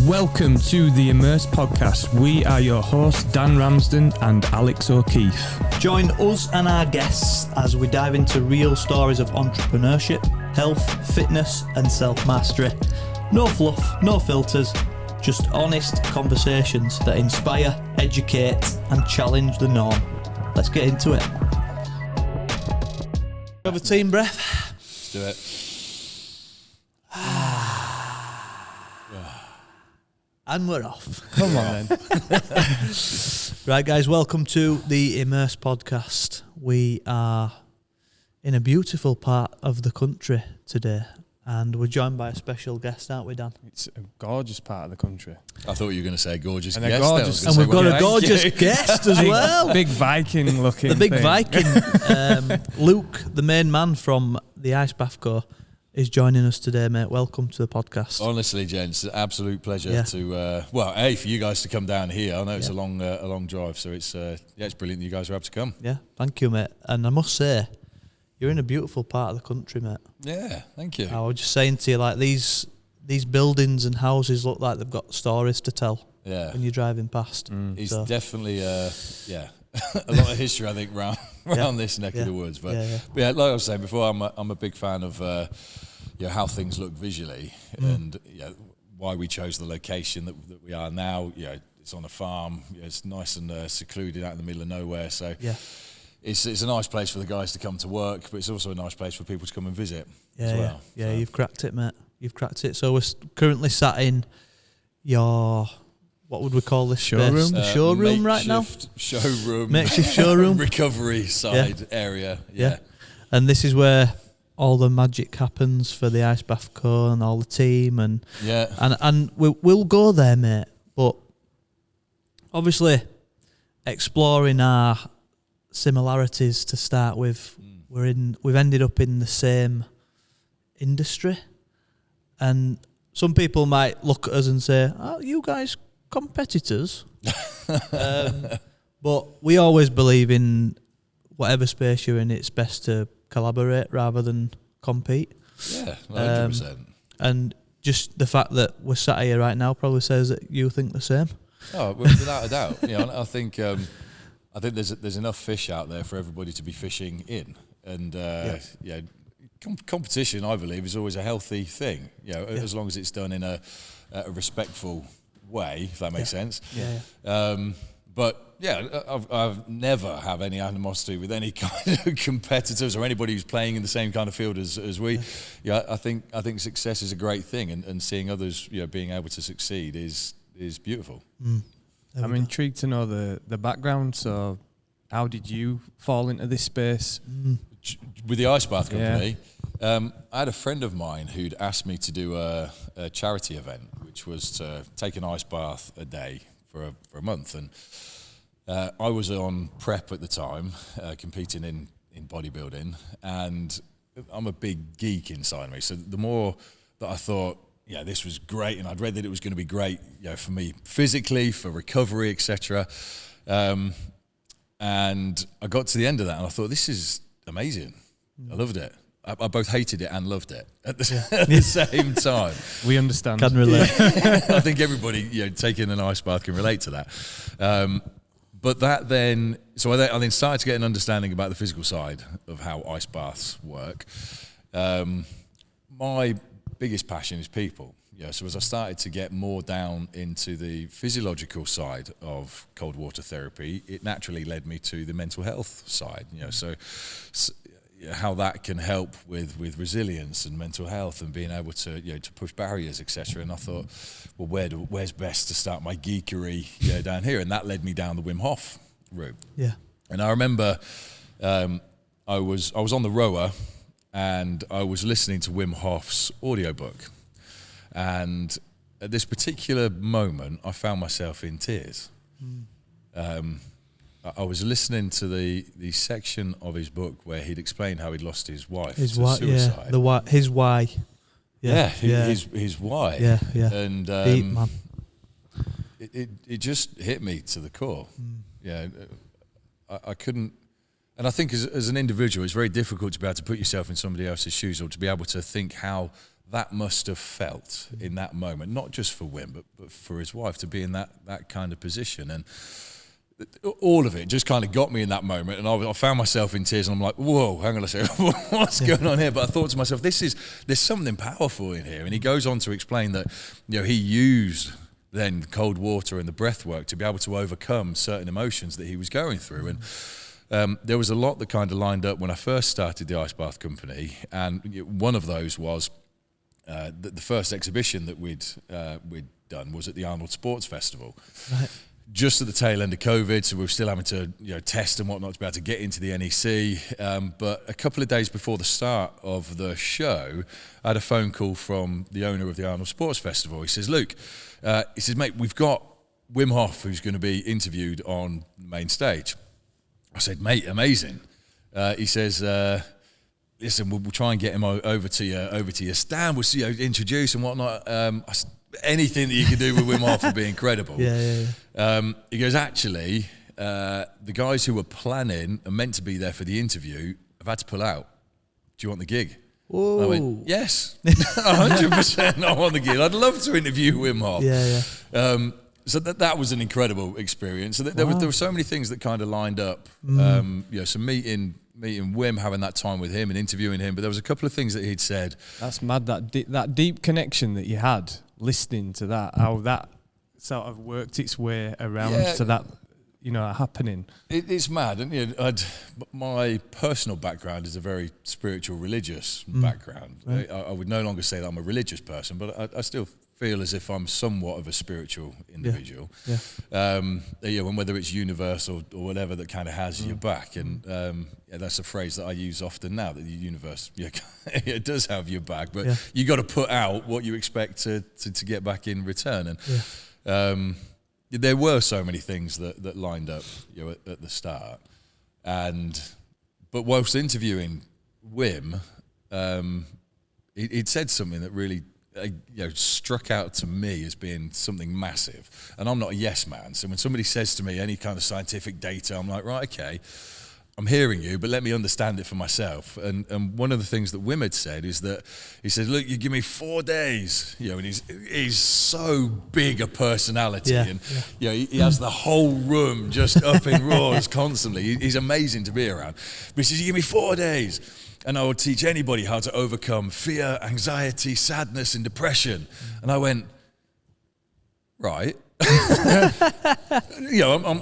Welcome to the Immerse podcast. We are your hosts, Dan Ramsden and Alex O'Keefe. Join us and our guests as we dive into real stories of entrepreneurship, health, fitness and self-mastery. No fluff, no filters, just honest conversations that inspire, educate and challenge the norm. Let's get into it. Have a team breath. Let's do it. And we're off. Come on then. Right, guys, welcome to the Immerse podcast. We are in a beautiful part of the country today, and we're joined by a special guest, aren't we, Dan? It's a gorgeous part of the country. I thought you were going to say gorgeous And a guest. gorgeous- And we've got a Thank gorgeous you. guest as well. Big Viking looking The big thing. Viking. Luke, the main man from the Ice Bath Co, is joining us today, mate. Welcome to the podcast. Honestly, gents, it's an absolute pleasure Yeah. to, for you guys to come down here. I know it's a long drive, so it's brilliant that you guys are able to come. Yeah, thank you, mate. And I must say, you're in a beautiful part of the country, mate. Yeah, thank you. I was just saying to you, like, these buildings and houses look like they've got stories to tell Yeah, when you're driving past. it's So, definitely, a lot of history, I think, around this neck of the woods. But yeah. like I was saying before, I'm a big fan of how things look visually and why we chose the location that we are now. It's on a farm. It's nice and secluded out in the middle of nowhere. So it's a nice place for the guys to come to work, but it's also a nice place for people to come and visit as well. Yeah, So, you've cracked it, mate. You've cracked it. So we're currently sat in your, what would we call this Showroom? space? The showroom right now? Makeshift showroom. Recovery side area. Yeah. And this is where all the magic happens for the Ice Bath Co and all the team and we'll go there, mate. But obviously exploring our similarities to start with, we've ended up in the same industry, and some people might look at us and say, "Oh, you guys competitors?" But we always believe in whatever space you're in, it's best to collaborate rather than compete. Yeah, 100%. And just the fact that we're sat here right now probably says that you think the same. Oh, without a doubt. I think there's enough fish out there for everybody to be fishing in, and competition, I believe, is always a healthy thing. As long as it's done in a respectful way, if that makes sense. But I've never have any animosity with any kind of competitors or anybody who's playing in the same kind of field as we. I think success is a great thing, and seeing others being able to succeed is beautiful. I'm intrigued to know the background. So how did you fall into this space? With the Ice Bath Company, I had a friend of mine who'd asked me to do a charity event, which was to take an ice bath a day for a month. And I was on prep at the time, competing in bodybuilding, and I'm a big geek inside me. So the more that I thought, this was great, and I'd read that it was going to be great, for me physically, for recovery, etc. And I got to the end of that, and I thought, this is amazing. I loved it. I both hated it and loved it at the same time. We understand. Can relate. I think everybody, taking an ice bath can relate to that. But that then, so I then started to get an understanding about the physical side of how ice baths work. My biggest passion is people. So as I started to get more down into the physiological side of cold water therapy, it naturally led me to the mental health side. So how that can help with resilience and mental health and being able to to push barriers, etc. And I thought, well, where's best to start my geekery down here? And that led me down the Wim Hof route. Yeah. And I remember I was on the rower and I was listening to Wim Hof's audiobook. And at this particular moment, I found myself in tears. I was listening to the section of his book where he'd explained how he'd lost his wife to suicide. His why. His why. And deep, man. It just hit me to the core. I couldn't. And I think as an individual, it's very difficult to be able to put yourself in somebody else's shoes or to be able to think how that must have felt in that moment, not just for Wim, but for his wife, to be in that kind of position. And all of it just kind of got me in that moment, and I found myself in tears, and I'm like, whoa, hang on a second, what's going on here? But I thought to myself, there's something powerful in here. And he goes on to explain that, you know, he used then cold water and the breath work to be able to overcome certain emotions that he was going through. And there was a lot that kind of lined up when I first started the Ice Bath Company, and one of those was the first exhibition that we'd done was at the Arnold Sports Festival. Right. Just at the tail end of COVID, so we were still having to test and whatnot to be able to get into the NEC. But a couple of days before the start of the show, I had a phone call from the owner of the Arnold Sports Festival. He says, Luke, he says, mate, we've got Wim Hof who's going to be interviewed on the main stage. I said, mate, amazing. He says, listen, we'll try and get him over to your stand. We'll see you introduce and whatnot. Anything that you can do with Wim Hof would be incredible. He goes, actually, the guys who were planning and meant to be there for the interview have had to pull out. Do you want the gig? I went, yes, 100% I want the gig. I'd love to interview Wim Hof. So that was an incredible experience. So there were so many things that kind of lined up. So meeting Wim, having that time with him and interviewing him. But there was a couple of things that he'd said. That's mad, that deep connection that you had listening to that, how that sort of worked its way around to that, happening. It's mad. And my personal background is a very spiritual, religious background. Right. I would no longer say that I'm a religious person, but I still feel as if I'm somewhat of a spiritual individual. And whether it's universal or whatever that kind of has your back. And that's a phrase that I use often now, that the universe it does have your back, but you got to put out what you expect to get back in return. And there were so many things that lined up at the start. But whilst interviewing Wim, he'd said something that really struck out to me as being something massive. And I'm not a yes man, so when somebody says to me any kind of scientific data, I'm like, right, okay, I'm hearing you, but let me understand it for myself. And one of the things that Wim had said is that he said, look, you give me 4 days, and he's so big a personality, and he has the whole room just up in roars constantly. He's amazing to be around. But he says, you give me 4 days, and I will teach anybody how to overcome fear, anxiety, sadness, and depression. And I went, right.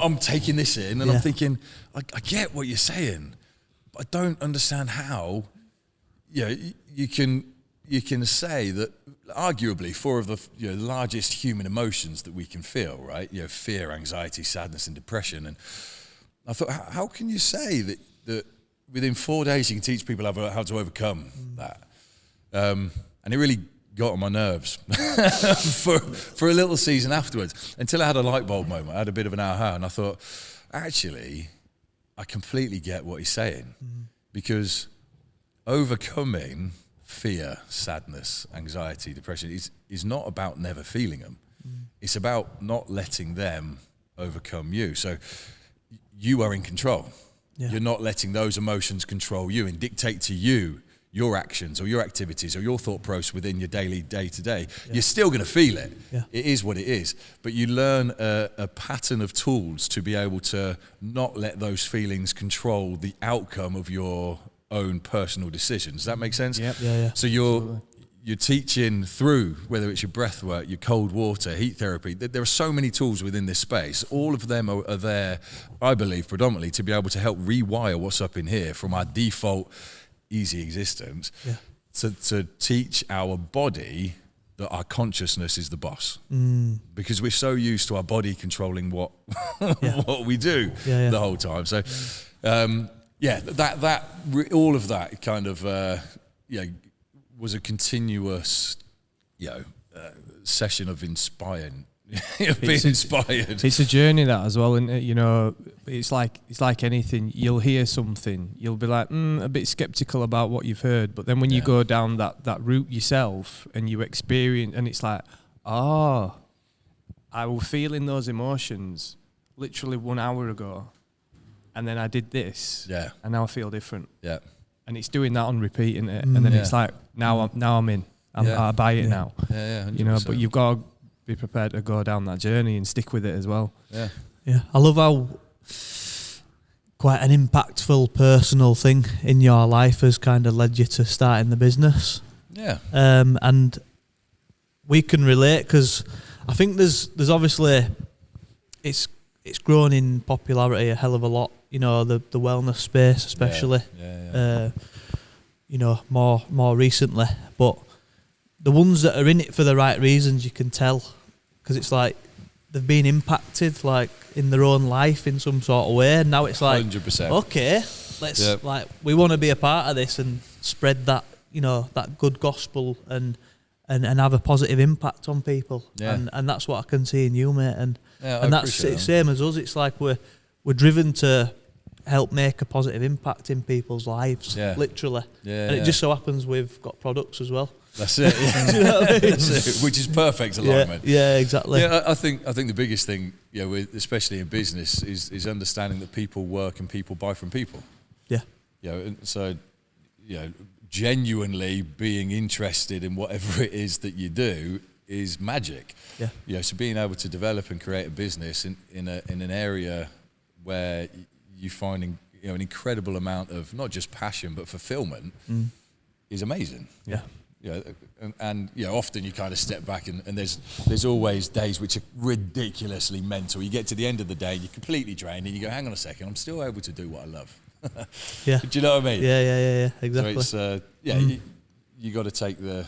I'm taking this in, and I'm thinking, I get what you're saying, but I don't understand how. You can say that arguably 4 of the largest human emotions that we can feel, right? Fear, anxiety, sadness, and depression. And I thought, how can you say that within 4 days you can teach people how to overcome that? And it really got on my nerves for a little season afterwards, until I had a light bulb moment. I had a bit of an aha, and I thought, actually, I completely get what he's saying, because overcoming fear, sadness, anxiety, depression is not about never feeling them. It's about not letting them overcome you. So you are in control. You're not letting those emotions control you and dictate to you your actions or your activities or your thought process within your daily day-to-day. You're still going to feel it. It is what it is. But you learn a pattern of tools to be able to not let those feelings control the outcome of your own personal decisions. Does that make sense? So you're teaching through, whether it's your breath work, your cold water, heat therapy. There are so many tools within this space. All of them are there, I believe, predominantly to be able to help rewire what's up in here from our default easy existence to teach our body that our consciousness is the boss, because we're so used to our body controlling what what we do the whole time. So that all of that kind of was a continuous session of inspiring. Being inspired. It's a journey, that as well, and it's like anything. You'll hear something, you'll be like a bit skeptical about what you've heard, but then when you go down that route yourself and you experience, and it's like, I was feeling those emotions literally 1 hour ago, and then I did this, and now I feel different. And it's doing that on repeat, and then it's like now I'm in. I buy it now. Yeah, 100%. You know, but you've got to be prepared to go down that journey and stick with it as well. Yeah. I love how quite an impactful personal thing in your life has kind of led you to starting the business. Yeah. And we can relate, because I think there's obviously it's grown in popularity a hell of a lot. You know, the wellness space especially. You know, more recently, but the ones that are in it for the right reasons, you can tell, because it's like they've been impacted like in their own life in some sort of way, and now it's like 100%. Okay, let's like we want to be a part of this and spread that, you know, that good gospel and have a positive impact on people. And that's what I can see in you, mate, and that's the same as us. It's like we're driven to help make a positive impact in people's lives, literally. And it just so happens we've got products as well. That's it. Yeah. Do you know what I mean? That's it, which is perfect alignment. Yeah, exactly. Yeah, I think the biggest thing, you know, especially in business, is understanding that people work and people buy from people. Yeah. You know, and so, you know, genuinely being interested in whatever it is that you do is magic. Yeah. You know, so being able to develop and create a business in an area where you find an incredible amount of not just passion but fulfillment is amazing. Yeah. You know, and you know, often you kind of step back and there's always days which are ridiculously mental. You get to the end of the day, you're completely drained, and you go, hang on a second, I'm still able to do what I love. Yeah. Do you know what I mean? Yeah, exactly. So it's you got to take the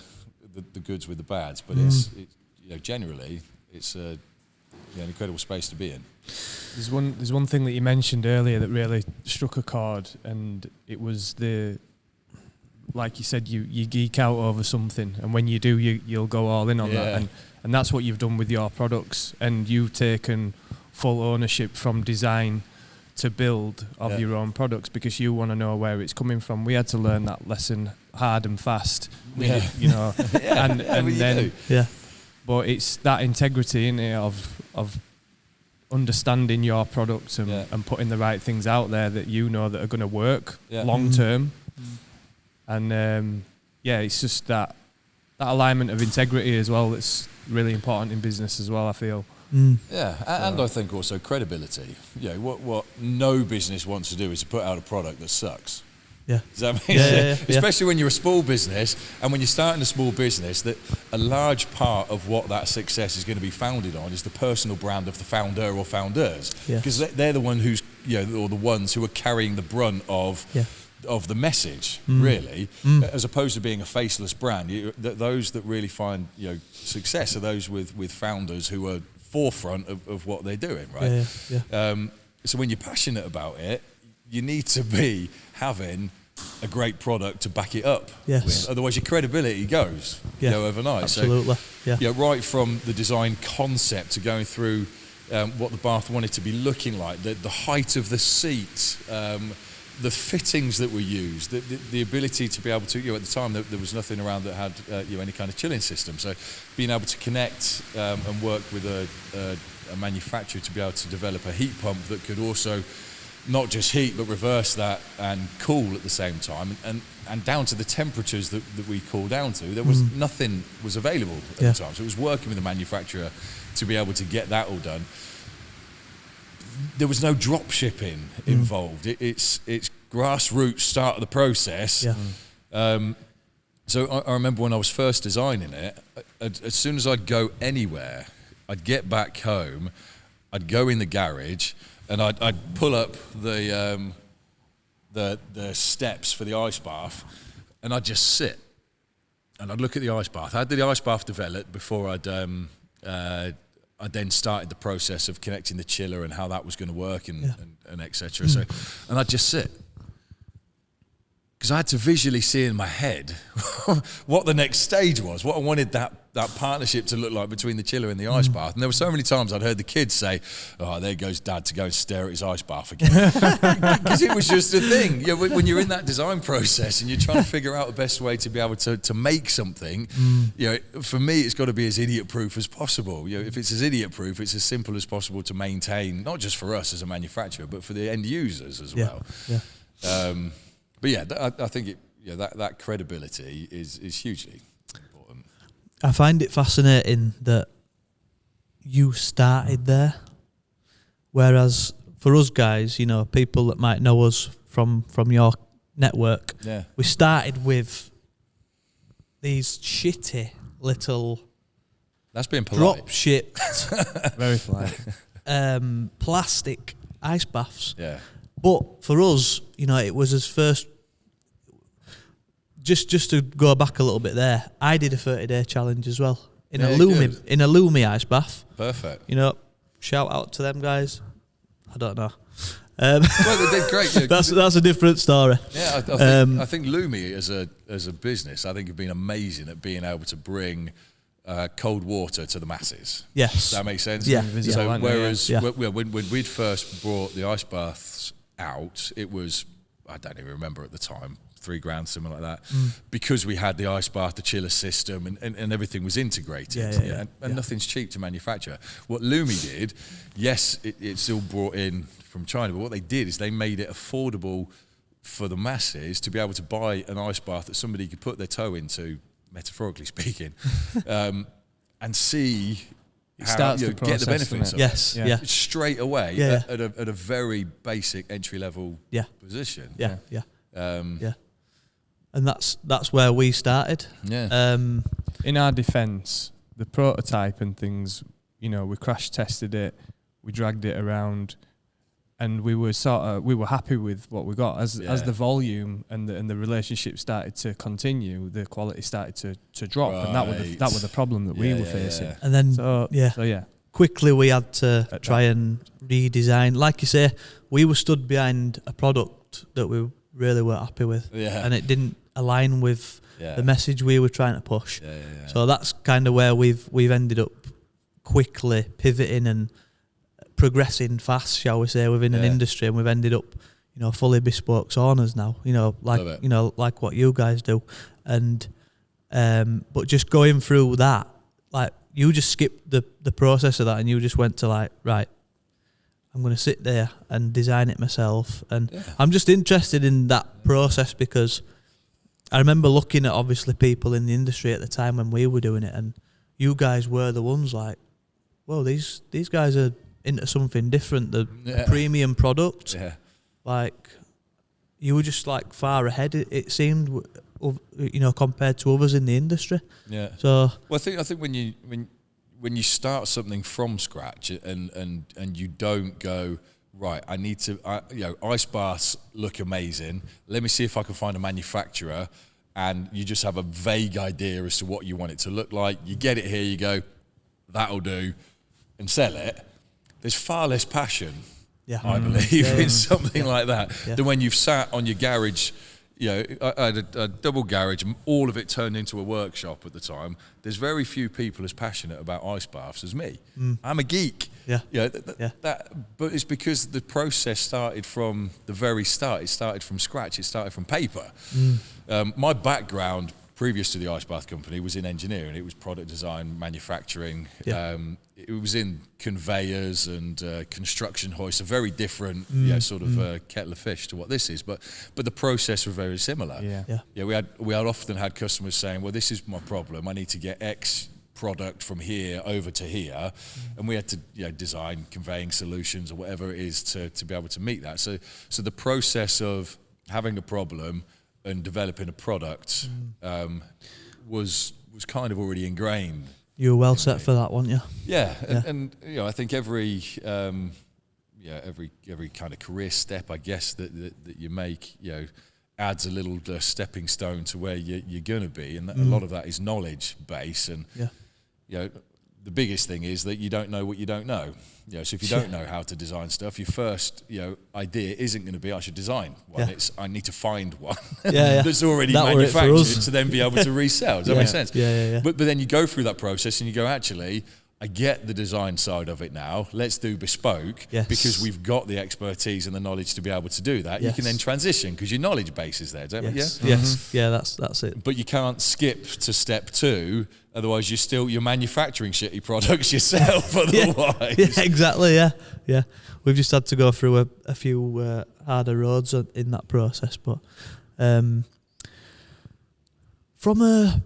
goods with the bads, but it's you know, generally it's an incredible space to be in. There's one thing that you mentioned earlier that really struck a chord, and it was like you said, you geek out over something, and when you do, you'll go all in on that, and that's what you've done with your products, and you've taken full ownership from design to build of your own products, because you want to know where it's coming from. We had to learn that lesson hard and fast, you know, but it's that integrity in it of understanding your products and putting the right things out there that you know that are going to work long term. And it's just that alignment of integrity as well that's really important in business as well, I feel. Yeah, and I think also credibility. You know, what no business wants to do is to put out a product that sucks. Yeah. Does that make sense? Especially when you're a small business, and when you're starting a small business, that a large part of what that success is going to be founded on is the personal brand of the founder or founders, because they're the one who's, you know, or the ones who are carrying the brunt of the message, really, as opposed to being a faceless brand. Those that really find, you know, success are those with founders who are forefront of what they're doing, right? So when you're passionate about it, you need to be having a great product to back it up with. Otherwise your credibility goes overnight. Absolutely. So, you know, right from the design concept to going through what the bath wanted to be looking like, the height of the seat, the fittings that were used, the ability to be able to, you know, at the time there was nothing around that had any kind of chilling system. So being able to connect and work with a manufacturer to be able to develop a heat pump that could also not just heat but reverse that and cool at the same time, and down to the temperatures that we cool down to, there was nothing was available at the time. So it was working with the manufacturer to be able to get that all done. There was no drop shipping involved. It's grassroots start of the process. So I remember when I was first designing it, as soon as I'd go anywhere, I'd get back home, I'd go in the garage, and I'd pull up the steps for the ice bath, and I'd just sit, and I'd look at the ice bath. I had the ice bath developed before I then started the process of connecting the chiller and how that was going to work and etc. So, and I'd just sit, because I had to visually see in my head what the next stage was, what I wanted that partnership to look like between the chiller and the ice bath. And there were so many times I'd heard the kids say, "Oh, there goes Dad to go and stare at his ice bath again," because it was just a thing. You know, when you're in that design process and you're trying to figure out the best way to be able to make something, you know, for me it's got to be as idiot-proof as possible. You know, if it's as idiot-proof, it's as simple as possible to maintain, not just for us as a manufacturer, but for the end users as well. But yeah, I think that credibility is hugely important. I find it fascinating that you started there, whereas for us guys, you know, people that might know us from your network, we started with these shitty little that's being polite. drop shipped Very polite. plastic ice baths. Yeah. But for us, you know, it was his first. Just to go back a little bit there, I did a 30-day challenge as well in a Lumi ice bath. Perfect. You know, shout out to them guys. I don't know. Well, they did great. Yeah, that's a different story. Yeah, I think Lumi as a business, I think have been amazing at being able to bring cold water to the masses. Yes, does that make sense? Yeah. So whereas when we'd first brought the ice baths out, it was, I don't even remember at the time, $3,000, something like that, because we had the ice bath, the chiller system, and everything was integrated. And nothing's cheap to manufacture. What Lumi did, yes, it's still brought in from China, but what they did is they made it affordable for the masses to be able to buy an ice bath that somebody could put their toe into, metaphorically speaking, and see how you get the benefits of yes, it. yeah. Straight away at a very basic entry level position. And that's where we started. Yeah. In our defence, the prototype and things, you know, we crash tested it, we dragged it around, and we were happy with what we got. As the volume and the relationship started to continue, the quality started to drop, and that was the problem that we were facing. And then quickly we had to try and redesign. Like you say, we were stood behind a product that we really weren't happy with, and it didn't align with the message we were trying to push. So that's kind of where we've ended up quickly pivoting and progressing fast, shall we say, within an industry, and we've ended up, you know, fully bespoke saunas now. You know, like what you guys do, and but just going through that, like you just skipped the process of that, and you just went to like, right, I'm going to sit there and design it myself. And I'm just interested in that process because I remember looking at obviously people in the industry at the time when we were doing it, and you guys were the ones like, whoa, these guys are into something different, the premium product. Like, you were just like far ahead, it seemed, you know, compared to others in the industry. So, well, I think when you start something from scratch and you don't go, right, I need to, you know, ice baths look amazing. Let me see if I can find a manufacturer, and you just have a vague idea as to what you want it to look like. You get it here, you go, that'll do, and sell it. There's far less passion, I believe, in something like that than when you've sat on your garage. You know, I had a double garage, and all of it turned into a workshop at the time. There's very few people as passionate about ice baths as me. I'm a geek. But it's because the process started from the very start. It started from scratch. It started from paper. My background previous to the ice bath company was in engineering. It was product design, manufacturing. It was in conveyors and construction hoists, a very different kettle of fish to what this is. But the process was very similar. We had often had customers saying, well, this is my problem. I need to get X product from here over to here, and we had to design conveying solutions or whatever it is to be able to meet that. So the process of having a problem and developing a product was kind of already ingrained. You were well set for that, weren't you? And you know, I think every kind of career step, I guess, that you make, you know, adds a little stepping stone to where you're going to be, and a lot of that is knowledge base. And you know, the biggest thing is that you don't know what you don't know. You know, so if you don't know how to design stuff, your first idea isn't going to be I should design one. It's I need to find one that's already manufactured to then be able to resell. Does that make sense? But then you go through that process and you go, actually, I get the design side of it now. Let's do bespoke because we've got the expertise and the knowledge to be able to do that. You can then transition because your knowledge base is there. That's it. But you can't skip to step 2, otherwise you're manufacturing shitty products yourself. Otherwise, exactly. We've just had to go through a few harder roads in that process, but from a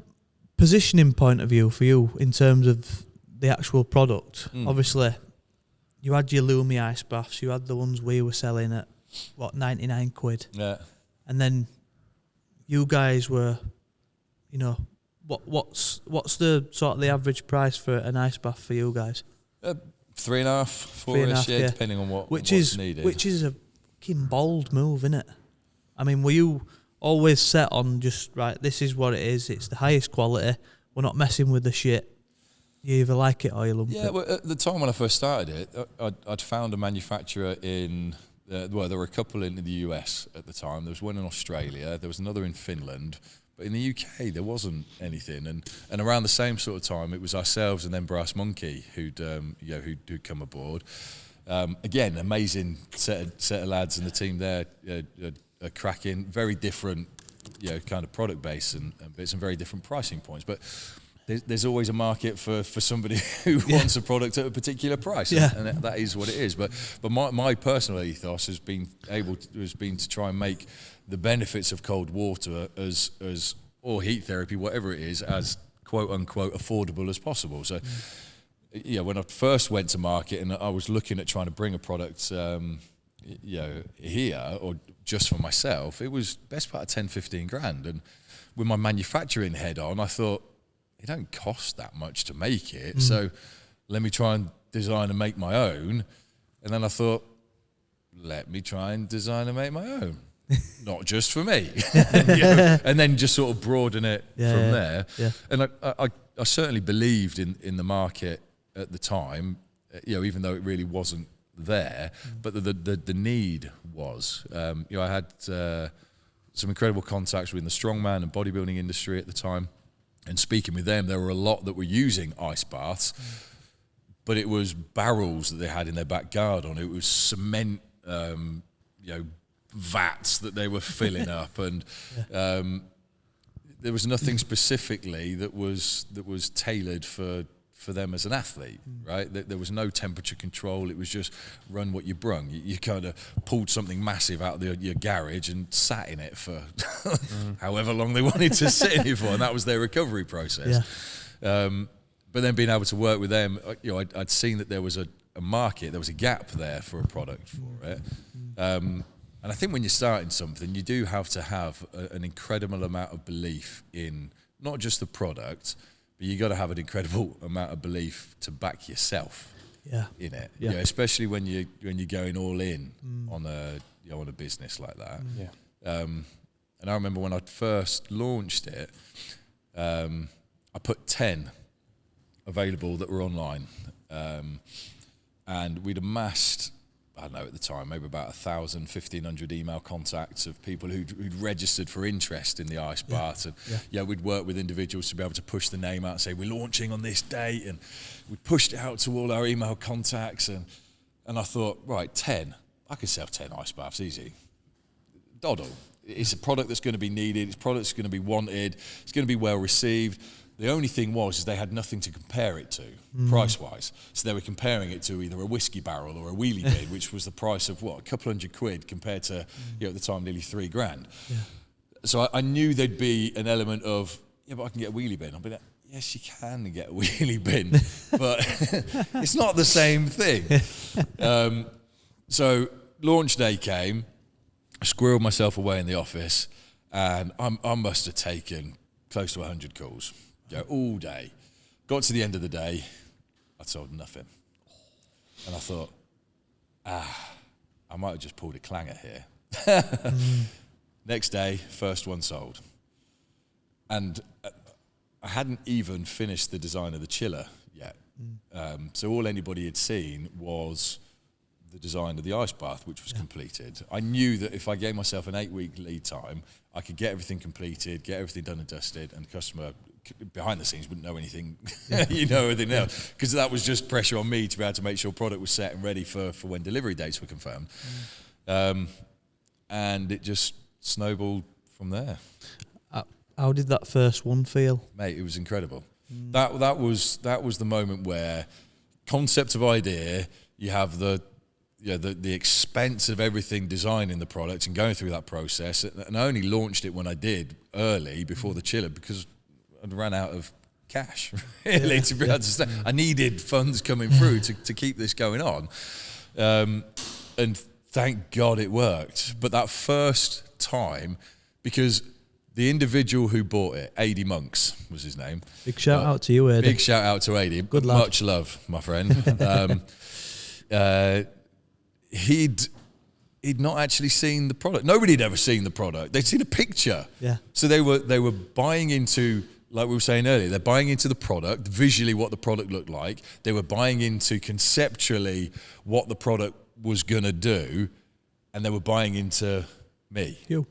positioning point of view for you in terms of the actual product, obviously, you had your Lumi ice baths, you had the ones we were selling at, 99 quid. Yeah. And then you guys were, what's the sort of the average price for an ice bath for you guys? 3.5, 4-ish, yeah, depending on what's needed. Which is a fucking bold move, isn't it? I mean, were you always set on just, right, this is what it is, it's the highest quality, we're not messing with the shit, you either like it or you lump it? Yeah, well, at the time when I first started it, I'd found a manufacturer in, there were a couple in the US at the time. There was one in Australia, there was another in Finland, but in the UK there wasn't anything. And around the same sort of time, it was ourselves and then Brass Monkey who'd come aboard. Again, amazing set of lads, and the team there are cracking, very different, kind of product base and bits, and very different pricing points. But there's always a market for somebody who wants a product at a particular price, and that is what it is. But my personal ethos has been to try and make the benefits of cold water or heat therapy, whatever it is, as quote unquote affordable as possible. So, when I first went to market and I was looking at trying to bring a product, here or just for myself, it was best part of 10-15 grand. And with my manufacturing head on, I thought, it don't cost that much to make it, so let me try and design and make my own. And then I thought, let me try and design and make my own, not just for me. And then just sort of broaden it from there. Yeah. And I certainly believed in the market at the time, even though it really wasn't there, but the need was. I had some incredible contacts within the strongman and bodybuilding industry at the time. And speaking with them, there were a lot that were using ice baths, but it was barrels that they had in their back garden. It was cement, vats that they were filling up, and there was nothing specifically that was tailored for them as an athlete, right? There was no temperature control. It was just run what you brung. You kind of pulled something massive out of your garage and sat in it for however long they wanted to sit in it for, and that was their recovery process. Yeah. But then being able to work with them, I'd seen that there was a market, there was a gap there for a product for it. And I think when you're starting something, you do have to have an incredible amount of belief in not just the product, but you got to have an incredible amount of belief to back yourself in it. Yeah. Especially when you're going all in on a business like that. And I remember when I first launched it, I put 10 available that were online, and we'd amassed, I don't know at the time, maybe about 1,000, 1,500 email contacts of people who'd registered for interest in the ice bath. And we'd work with individuals to be able to push the name out and say, we're launching on this date. And we pushed it out to all our email contacts. And I thought, right, 10, I could sell 10 ice baths easy. Doddle. It's a product that's going to be needed. It's a product that's going to be wanted. It's going to be well received. The only thing was they had nothing to compare it to, price-wise. So they were comparing it to either a whiskey barrel or a wheelie bin, which was the price of, a couple £100 compared to, at the time, nearly £3,000. Yeah. So I knew there'd be an element of, but I can get a wheelie bin. I'll be like, yes, you can get a wheelie bin, but it's not the same thing. So launch day came, I squirreled myself away in the office, and I must have taken close to 100 calls. All day. Got to the end of the day, I sold nothing. And I thought, I might have just pulled a clanger here. Next day, first one sold. And I hadn't even finished the design of the chiller yet. So all anybody had seen was the design of the ice bath, which was completed. I knew that if I gave myself an 8-week lead time, I could get everything completed, get everything done and dusted, and the customer behind the scenes wouldn't know anything, anything else, because that was just pressure on me to be able to make sure product was set and ready for when delivery dates were confirmed. And it just snowballed from there. How did that first one feel? Mate, it was incredible. That was the moment where concept of idea, you have the expense of everything designing the product and going through that process. And I only launched it when I did early before the chiller, because I'd run out of cash, really, to be able to stay. I needed funds coming through to keep this going on. And thank God it worked. But that first time, because the individual who bought it, Adi Monks was his name. Big shout out to you, Adi. Big shout out to Adi. Good lad. Much love, my friend. He'd not actually seen the product. Nobody had ever seen the product. They'd seen a picture. Yeah. So they were buying into, like we were saying earlier, they're buying into the product, visually what the product looked like. They were buying into conceptually what the product was going to do, and they were buying into me. You.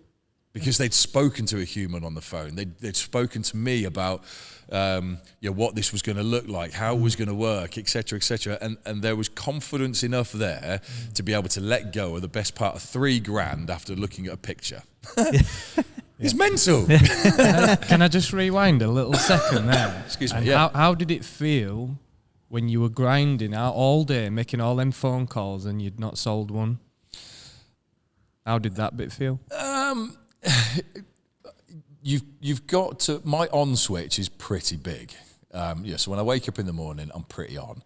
Because they'd spoken to a human on the phone. They'd spoken to me about what this was going to look like, how it was going to work, et cetera, and there was confidence enough there to be able to let go of the best part of $3,000 after looking at a picture. It's mental. Can I just rewind a little second there? Excuse me. And Yeah. How did it feel when you were grinding out all day, making all them phone calls, and you'd not sold one? How did that bit feel? You've got to. My on switch is pretty big. So when I wake up in the morning, I'm pretty on.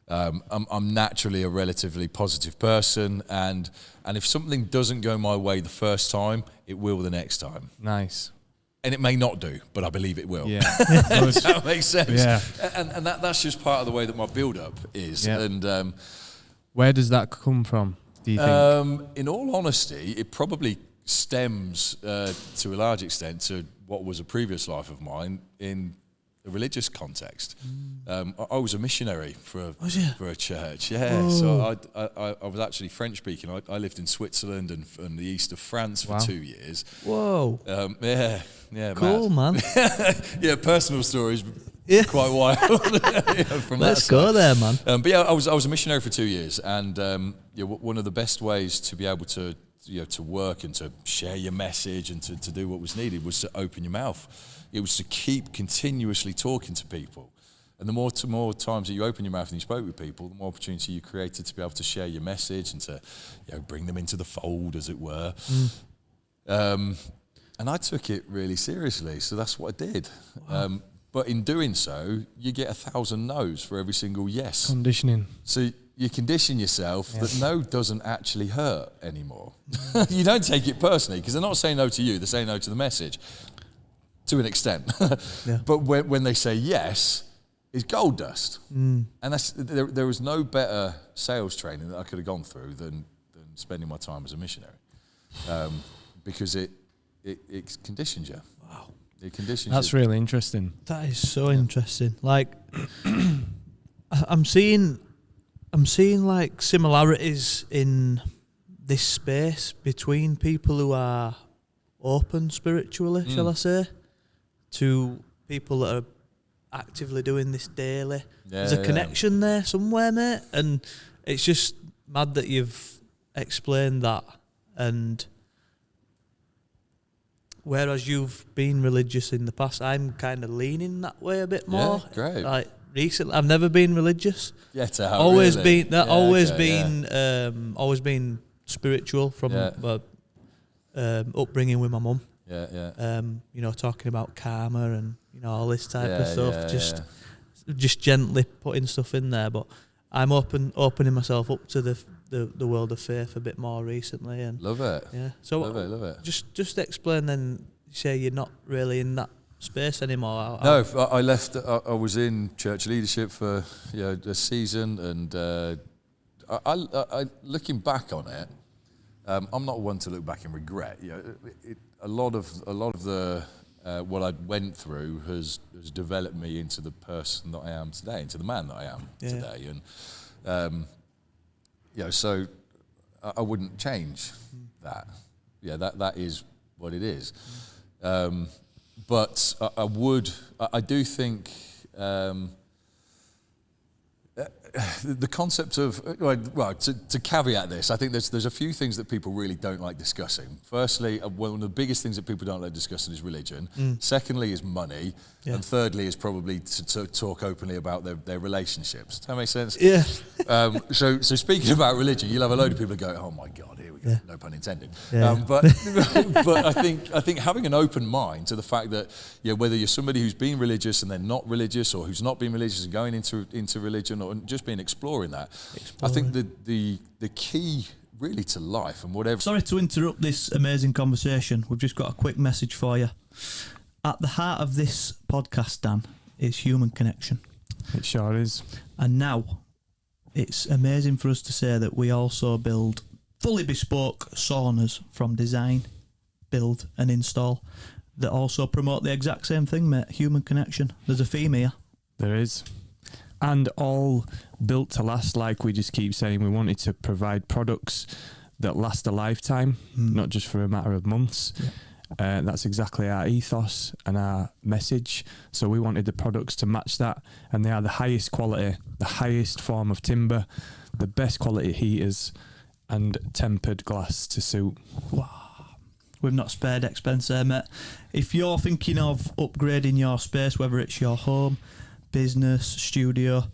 I'm naturally a relatively positive person, and if something doesn't go my way the first time, it will the next time. Nice. And it may not do, but I believe it will. Yeah. Does that make sense? Yeah. And that's just part of the way that my build-up is. Yeah. And where does that come from, do you think? in all honesty, it probably stems to a large extent to what was a previous life of mine in a religious context. I was a missionary for a church. Yeah. Whoa. So I was actually French speaking. I lived in Switzerland and the east of France for 2 years. Whoa. Yeah. Cool, man. Yeah, personal stories. Yeah. Quite wild. From Let's that go side. there, man. But yeah, I was a missionary for 2 years, and one of the best ways to be able to to work and to share your message and to do what was needed was to open your mouth. It was to keep continuously talking to people, and the more times that you open your mouth and you spoke with people, the more opportunity you created to be able to share your message and to bring them into the fold, as it were. And I took it really seriously, so that's what I did. Wow. But in doing so, you get 1,000 no's for every single yes. Conditioning. So you condition yourself that no doesn't actually hurt anymore. You don't take it personally, because they're not saying no to you, they're saying no to the message, to an extent. But when they say yes, it's gold dust. And there was no better sales training that I could have gone through than spending my time as a missionary, because it conditions you. Wow. It conditions That's you. really interesting. That is so interesting. Like, I'm seeing like similarities in this space between people who are open spiritually, shall I say, to people that are actively doing this daily. There's a connection there somewhere, mate, and it's just mad that you've explained that. And whereas you've been religious in the past, I'm kind of leaning that way a bit more. Yeah, great. Like recently, I've never been religious. Yeah, Always really? been that. Always been spiritual from upbringing with my mum. Talking about karma and all this type of stuff. Just gently putting stuff in there. But I'm opening myself up to the world of faith a bit more recently. And love it. Yeah. So love it. Just explain then. You say you're not really in that space anymore. No, I left. I was in church leadership for a season, and I looking back on it, I'm not one to look back and regret. A lot of the what I went through has developed me into the person that I am today, into the man that I am today, and so I wouldn't change that. Yeah, that is what it is. But I do think the concept of, well, to caveat this, I think there's a few things that people really don't like discussing. Firstly, one of the biggest things that people don't like discussing is religion. Secondly is money. And thirdly is probably to talk openly about their relationships. Does that make sense? Yeah. So speaking about religion, you'll have a load of people go, oh my God, here we go, no pun intended. Yeah. But I think having an open mind to the fact that whether you're somebody who's been religious and then not religious, or who's not been religious and going into religion, or just been exploring that, I think the key really to life and whatever. Sorry to interrupt this amazing conversation. We've just got a quick message for you. At the heart of this podcast, Dan, is human connection. It sure is. And now it's amazing for us to say that we also build fully bespoke saunas from design, build and install that also promote the exact same thing, mate, human connection. There's a theme here. There is. And all built to last, like we just keep saying. We wanted to provide products that last a lifetime, not just for a matter of months. Yeah. That's exactly our ethos and our message. So we wanted the products to match that, and they are the highest quality, the highest form of timber, the best quality heaters, and tempered glass to suit. Wow. We've not spared expense there, mate. If you're thinking of upgrading your space, whether it's your home, business, studio,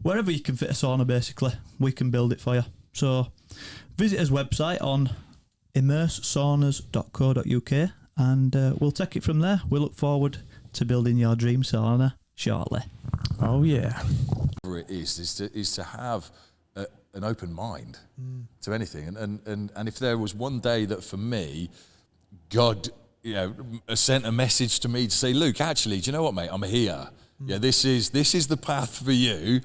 wherever you can fit a sauna, basically, we can build it for you. So visit us website on immersesaunas.co.uk and we'll take it from there. We look forward to building your dream sauna shortly. Oh yeah. Whatever it is to have an open mind to anything, and if there was one day that for me, God, sent a message to me to say, Luke, actually, do you know what, mate? I'm here. Yeah, this is the path for you.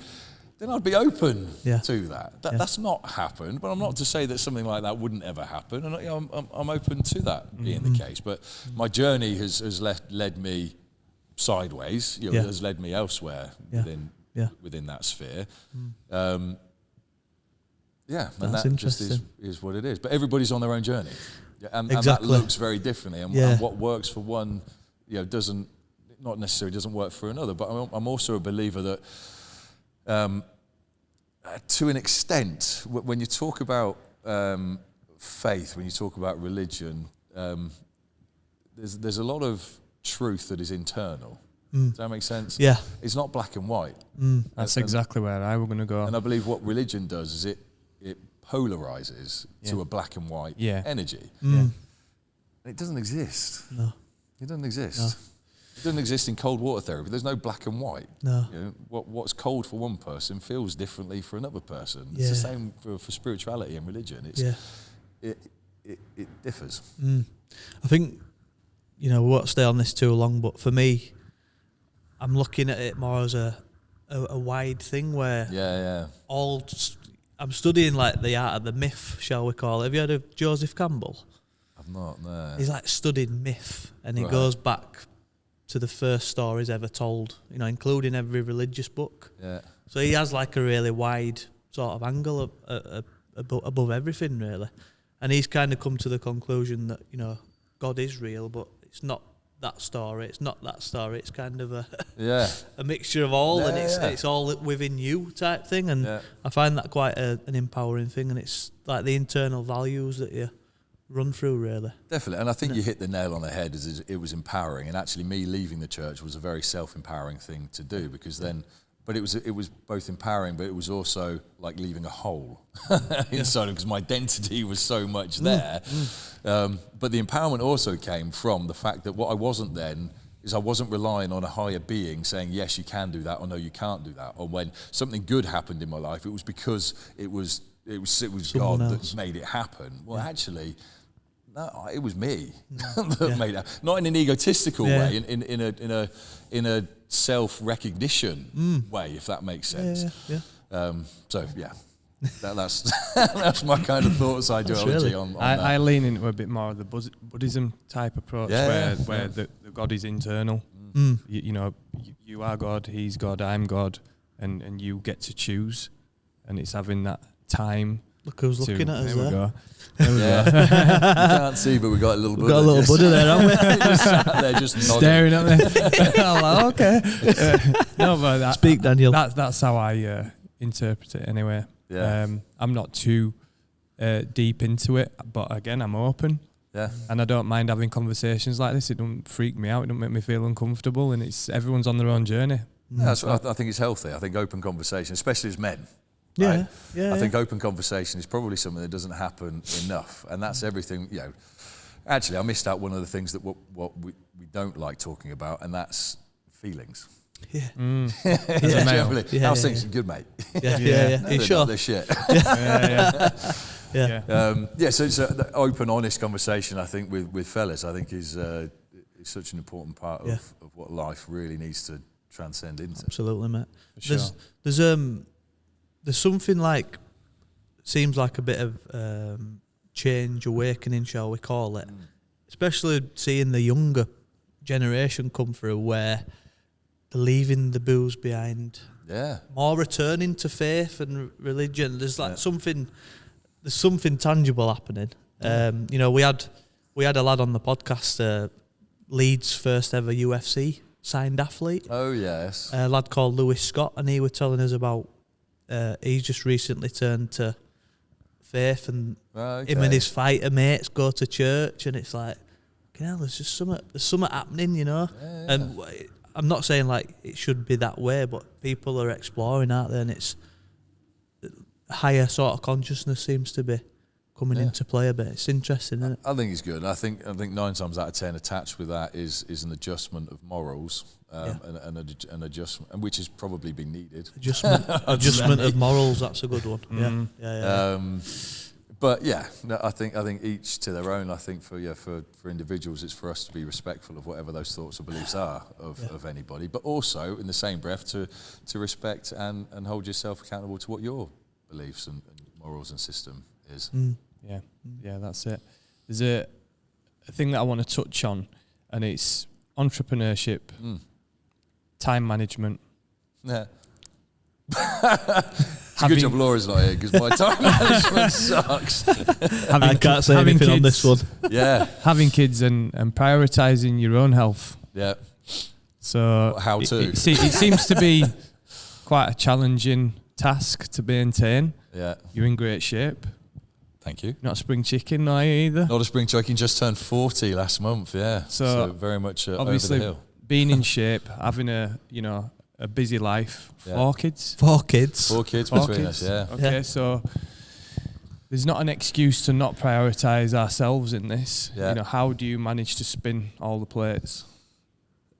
Then I'd be open to that. That's not happened, but I'm not to say that something like that wouldn't ever happen, and I'm open to that being the case. But my journey has led me sideways. Has led me elsewhere within that sphere. And that just is what it is. But everybody's on their own journey, and that looks very differently. And what works for one, doesn't work for another. But I'm also a believer that, to an extent, when you talk about faith, when you talk about religion, there's a lot of truth that is internal. Does that make sense? Yeah. It's not black and white. That's exactly where I was going to go. And I believe what religion does is it polarizes to a black and white energy. And it doesn't exist. No. It doesn't exist. No. It doesn't exist in cold water therapy. There's no black and white. No. What's cold for one person feels differently for another person. It's the same for spirituality and religion. It differs. I think, we won't stay on this too long, but for me, I'm looking at it more as a wide thing where I'm studying like the art of the myth, shall we call it. Have you heard of Joseph Campbell? I've not, no. He's like studied myth, and he goes back to the first stories ever told, including every religious book. Yeah. So he has like a really wide sort of angle above everything, really. And he's kind of come to the conclusion that, God is real, but it's not that story, it's not that story, it's kind of a mixture of all, and it's all within you type thing. And I find that quite an empowering thing, and it's like the internal values that you run through, really. Definitely, and I think you hit the nail on the head. As it was empowering, and actually me leaving the church was a very self-empowering thing to do, because then, but it was both empowering, but it was also like leaving a hole inside, because my identity was so much there. But the empowerment also came from the fact that what I wasn't then is I wasn't relying on a higher being saying, yes, you can do that, or no, you can't do that. Or when something good happened in my life, it was because it was God that made it happen. Well, actually, no, it was me that made it. Not in an egotistical way, in a self-recognition way, if that makes sense. That's my kind of thoughts ideology on that. I lean into a bit more of the Buddhism type approach, where the God is internal. You are God, he's God, I'm God, and you get to choose, and it's having that time. Look who's looking at us there. We go. You can't see, but we got a little Buddha. Got a little Buddha there, haven't we? Just sat there, just staring at me. I'm like, okay. No, but speak, Daniel. That's how I interpret it anyway. Yeah. I'm not too deep into it, but again, I'm open. Yeah. And I don't mind having conversations like this. It don't freak me out. It don't make me feel uncomfortable. And it's everyone's on their own journey. Yeah, I think it's healthy. I think open conversation, especially as men. Yeah, right? yeah. I think open conversation is probably something that doesn't happen enough, and that's everything. Actually, I missed out one of the things that what we don't like talking about, and that's feelings. Yeah. As a male. How's things? Good, mate. Yeah. You sure? They're shit. Yeah. So it's an open, honest conversation. I think with fellas, I think is such an important part of what life really needs to transcend into. Absolutely, mate. Sure. There's something like, seems like a bit of change, awakening, shall we call it, especially seeing the younger generation come through where they're leaving the booze behind. Yeah. More returning to faith and religion. There's like something tangible happening. We had a lad on the podcast, Leeds' first ever UFC signed athlete. Oh yes. A lad called Lewis Scott, and he was telling us about he's just recently turned to faith, and him and his fighter mates go to church, and it's like, there's something happening, Yeah. And I'm not saying like it should be that way, but people are exploring out there, and it's higher sort of consciousness seems to be coming into play a bit. It's interesting, isn't it? I think it's good. I think 9 times out of 10 attached with that is an adjustment of morals, and an adjustment, and which has probably been needed. Adjustment of morals. That's a good one. Yeah. But I think each to their own. I think for individuals, it's for us to be respectful of whatever those thoughts or beliefs are of anybody, but also in the same breath to respect and hold yourself accountable to what your beliefs and morals and system is. Yeah, that's it. There's a thing that I want to touch on, and it's entrepreneurship, time management. Yeah. It's a good job Laura's not here, because my time management sucks. I can't say anything on this one. Yeah. Having kids and prioritising your own health. Yeah. So how to? It seems to be quite a challenging task to maintain. Yeah. You're in great shape. Thank you. Not a spring chicken, are you either? Not a spring chicken, just turned 40 last month, yeah. So very much obviously over the hill. Being in shape, having a busy life. Four kids. 4 kids between us, yeah. Okay, so there's not an excuse to not prioritise ourselves in this. Yeah. How do you manage to spin all the plates?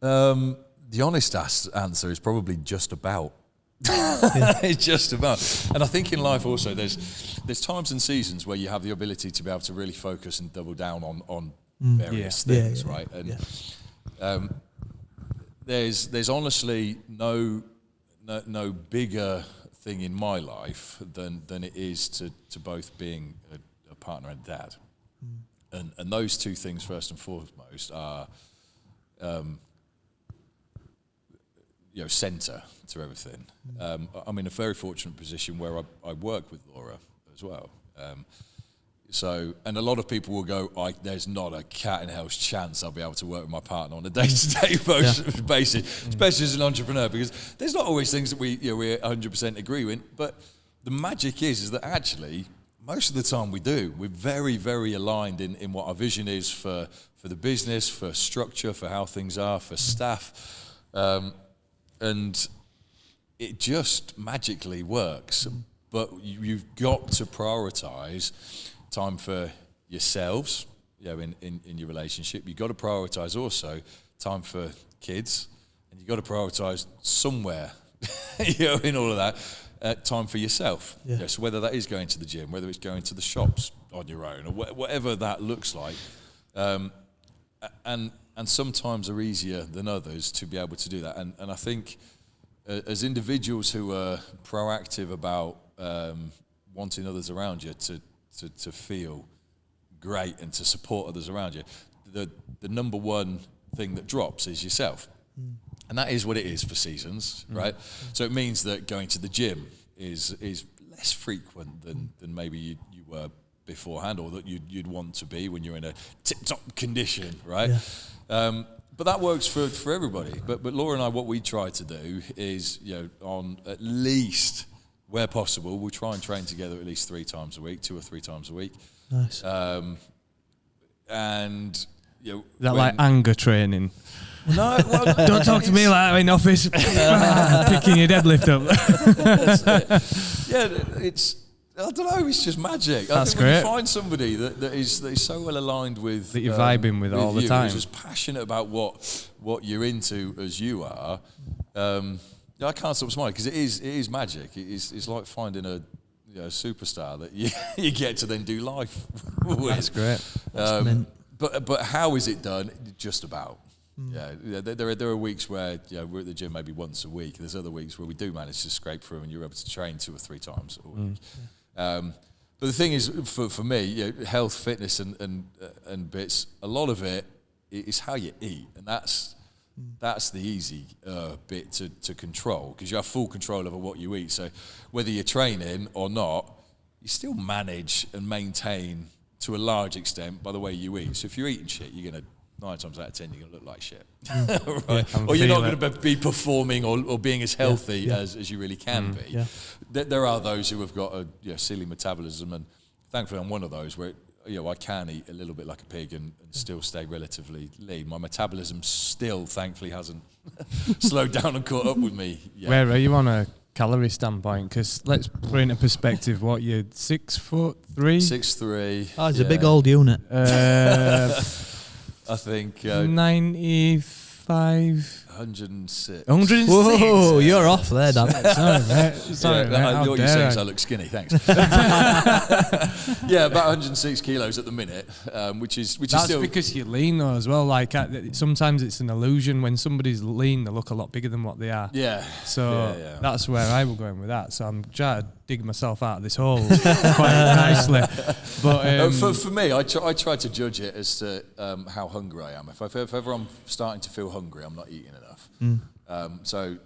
The honest answer is probably just about. It's just about. And I think in life also there's times and seasons where you have the ability to be able to really focus and double down on various things, right? And there's honestly no bigger thing in my life than it is to both being a partner and dad. And those two things first and foremost are centre to everything. I'm in a very fortunate position where I work with Laura as well. And a lot of people will go, there's not a cat in hell's chance I'll be able to work with my partner on a day-to-day basis, especially as an entrepreneur, because there's not always things that we 100% agree with. But the magic is that actually most of the time we do. We're very, very aligned in what our vision is for the business, for structure, for how things are, for staff. And it just magically works. But you've got to prioritise time for yourselves, in your relationship. You've got to prioritise also time for kids, and you've got to prioritise somewhere, in all of that, time for yourself. So whether that is going to the gym, whether it's going to the shops on your own, or whatever that looks like, and sometimes are easier than others to be able to do that. And I think as individuals who are proactive about wanting others around you to feel great and to support others around you, the number one thing that drops is yourself. And that is what it is for seasons, right? So it means that going to the gym is less frequent than maybe you were beforehand, or that you'd want to be when you're in a tip-top condition, right? But that works for everybody. But Laura and I, what we try to do is, on at least where possible, we'll try and train together at least 3 times a week, 2 or 3 times a week. Nice. And that like anger training. No, well, don't talk to me like that in office. Picking your deadlift up. Yeah, it's. I don't know. It's just magic. That's I think great. When you find somebody that is so well aligned with that you're vibing with all the time, who's as passionate about what you're into as you are. I can't stop smiling because it is magic. It's like finding a superstar that you get to then do life with. That's great. But how is it done? Just about. Yeah, there are weeks where we're at the gym maybe once a week. There's other weeks where we do manage to scrape through, and you're able to train 2 or 3 times a week. But the thing is, for me, health, fitness, and bits. A lot of it is how you eat, and that's the easy bit to control because you have full control over what you eat. So whether you're training or not, you still manage and maintain to a large extent by the way you eat. So if you're eating shit, you're gonna 9 times out of 10 you're gonna look like shit, right? Or you're not going to be performing or being as healthy as you really can be. Yeah. There are those who have got a silly metabolism, and thankfully I'm one of those where I can eat a little bit like a pig and still stay relatively lean. My metabolism still, thankfully, hasn't slowed down and caught up with me yet. Where are you on a calorie standpoint? Because let's put into perspective what you're 6'3". 6'3". Oh, it's a big old unit. I think 95. 106. 106. Whoa, you're off there, Dan. Sorry, mate. Sorry, mate. What you're saying is I look skinny, thanks. Yeah, about 106 kilos at the minute, which is That's still... because you're lean though as well. Like sometimes it's an illusion. When somebody's lean, they look a lot bigger than what they are. Yeah. So that's where I was going with that. So I'm trying to dig myself out of this hole quite nicely. But for me, I try to judge it as to how hungry I am. If ever I'm starting to feel hungry, I'm not eating enough. So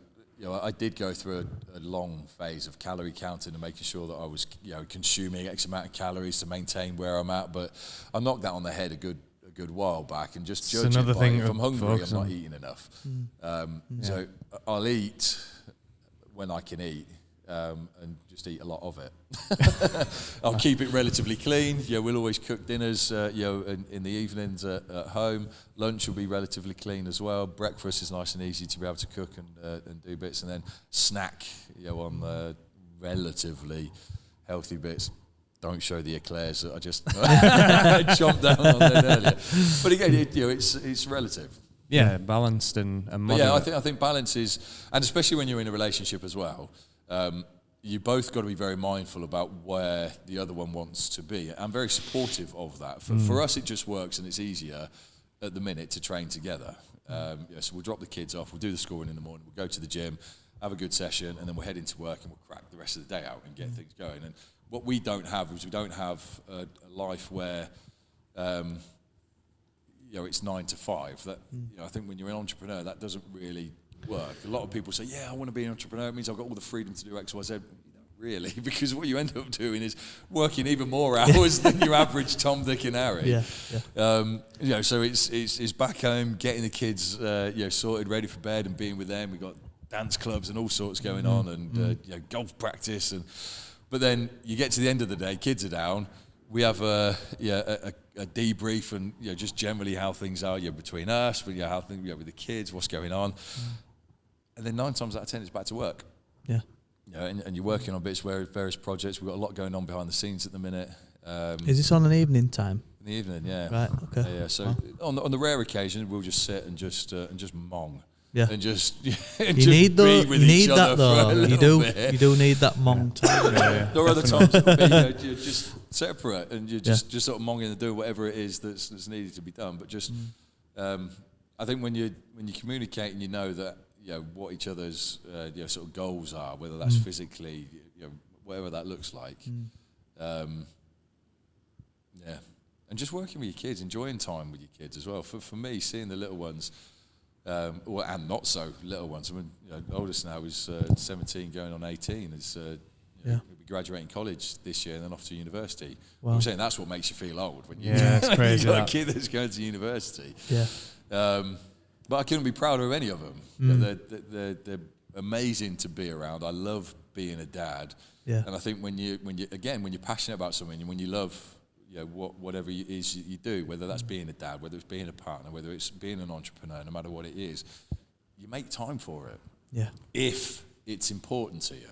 I did go through a long phase of calorie counting and making sure that I was consuming X amount of calories to maintain where I'm at. But I knocked that on the head a good while back, and just judge it by if I'm hungry, I'm not eating enough. So I'll eat when I can eat. And just eat a lot of it. I'll keep it relatively clean. We'll always cook dinners, in the evenings at home. Lunch will be relatively clean as well. Breakfast is nice and easy to be able to cook and do bits, and then snack, on the relatively healthy bits. Don't show the eclairs that I just chomped down on then earlier. But again, it's relative. Yeah, balanced and moderate. Yeah, I think balance is, and especially when you're in a relationship as well. You both got to be very mindful about where the other one wants to be. I'm very supportive of that. For us, it just works, and it's easier at the minute to train together. So we'll drop the kids off, we'll do the scoring in the morning, we'll go to the gym, have a good session, and then we'll head into work and we'll crack the rest of the day out and get things going. And what we don't have is we don't have a life where it's 9 to 5. That I think when you're an entrepreneur, that doesn't really work. A lot of people say, I want to be an entrepreneur. It means I've got all the freedom to do X, Y, Z. Really, because what you end up doing is working even more hours than your average Tom, Dick, and Harry. So it's back home, getting the kids, sorted, ready for bed, and being with them. We've got dance clubs and all sorts going on, and golf practice, but then you get to the end of the day, kids are down. We have a debrief and just generally how things are between us, but how things with the kids, what's going on. And then 9 times out of 10, it's back to work. Yeah. And you're working on bits, various projects. We've got a lot going on behind the scenes at the minute. Is this on an evening time? In the evening, yeah. Right. Okay. Yeah. So on the rare occasion, we'll just sit and just mong. Yeah. And just you need that though. You do need that mong time. There are other times it'll be you're just separate and you're just sort of monging and doing whatever it is that's needed to be done. But just I think when you communicate and you know that what each other's sort of goals are, whether that's physically, whatever that looks like, and just working with your kids, enjoying time with your kids as well. For me, seeing the little ones, and not so little ones. I mean, oldest now is 17, going on 18. Is he'll be graduating college this year and then off to university. Wow. I'm saying that's what makes you feel old when you it's crazy. You've got a kid that's going to university. Yeah. But I couldn't be prouder of any of them. They're amazing to be around. I love being a dad. Yeah. And I think when you're passionate about something, and when you love, whatever it is you do, whether that's being a dad, whether it's being a partner, whether it's being an entrepreneur, no matter what it is, you make time for it. Yeah. If it's important to you.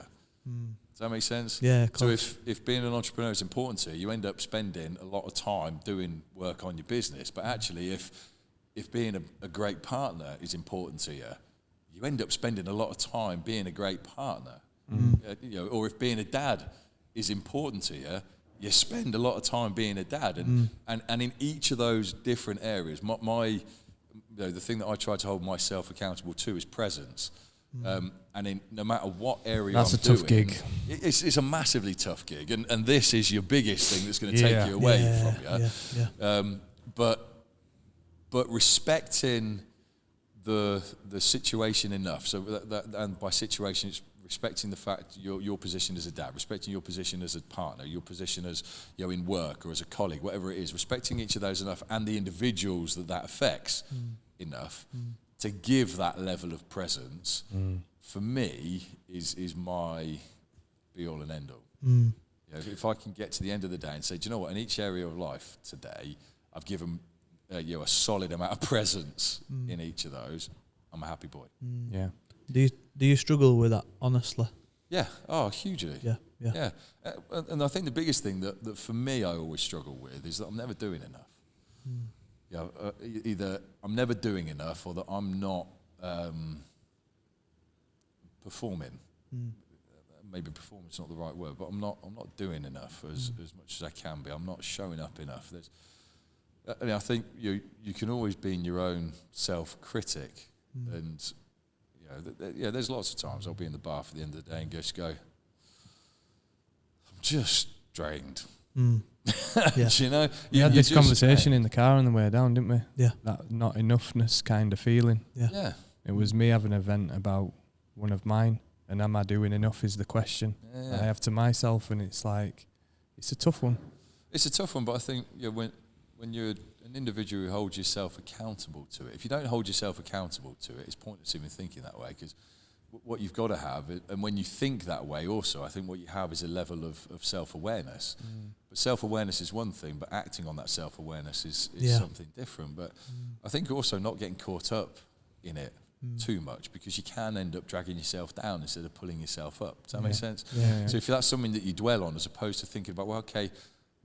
Does that make sense? Yeah. So if being an entrepreneur is important to you, you end up spending a lot of time doing work on your business. But actually, if being a great partner is important to you, you end up spending a lot of time being a great partner. Or if being a dad is important to you, you spend a lot of time being a dad. And in each of those different areas, the thing that I try to hold myself accountable to is presence. And in no matter what area that's I'm a tough doing, gig. It's a massively tough gig, and this is your biggest thing that's going to take you away from you. But respecting the situation enough. So and by situation, it's respecting the fact your position as a dad, respecting your position as a partner, your position as in work or as a colleague, whatever it is. Respecting each of those enough, and the individuals that affects enough. To give that level of presence, for me, is my be-all and end-all. If I can get to the end of the day and say, do you know what, in each area of life today, I've given a solid amount of presence in each of those, I'm a happy boy. Yeah. Do you struggle with that, honestly? Yeah. Hugely. Yeah. And I think the biggest thing that for me I always struggle with is that I'm never doing enough. Either I'm never doing enough, or that I'm not performing. Maybe performance is not the right word, but I'm not doing enough as much as I can be. I'm not showing up enough. I think you can always be in your own self-critic, and there's lots of times I'll be in the bath at the end of the day and just go, I'm just drained. Yeah. We had this conversation in the car on the way down, didn't we? Yeah. That not enoughness kind of feeling. Yeah. It was me having an event about one of mine, and am I doing enough is the question I have to myself, and it's like, it's a tough one. It's a tough one, but I think when you're an individual who holds yourself accountable to it, if you don't hold yourself accountable to it, it's pointless even thinking that way, because what you've got to have, and when you think that way also, I think what you have is a level of self-awareness. But self-awareness is one thing, but acting on that self-awareness is something different. But I think also not getting caught up in it too much, because you can end up dragging yourself down instead of pulling yourself up. Does that make sense? Yeah. So if that's something that you dwell on, as opposed to thinking about, well, okay,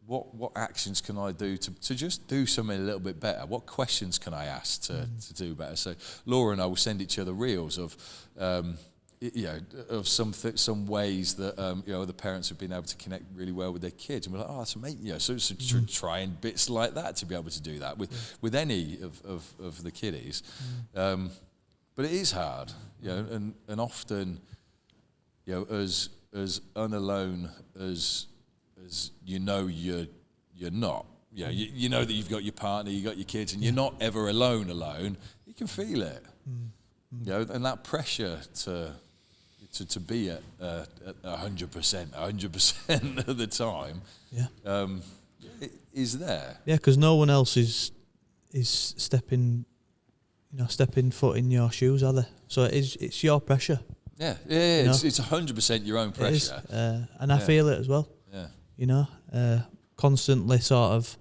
what actions can I do to just do something a little bit better? What questions can I ask to do better? So Laura and I will send each other reels of of some ways that the parents have been able to connect really well with their kids, and we're like, oh, that's amazing. So trying bits like that to be able to do that with any of the kiddies. But it is hard, and often, as unalone as you're not. You know that you've got your partner, you've got your kids, and you're not ever alone. You can feel it, and that pressure to be at 100% of the time, is there. Yeah, because no one else is stepping foot in your shoes, are they? So it's your pressure. Yeah. It's 100% your own pressure, and I feel it as well. Yeah. Constantly sort of,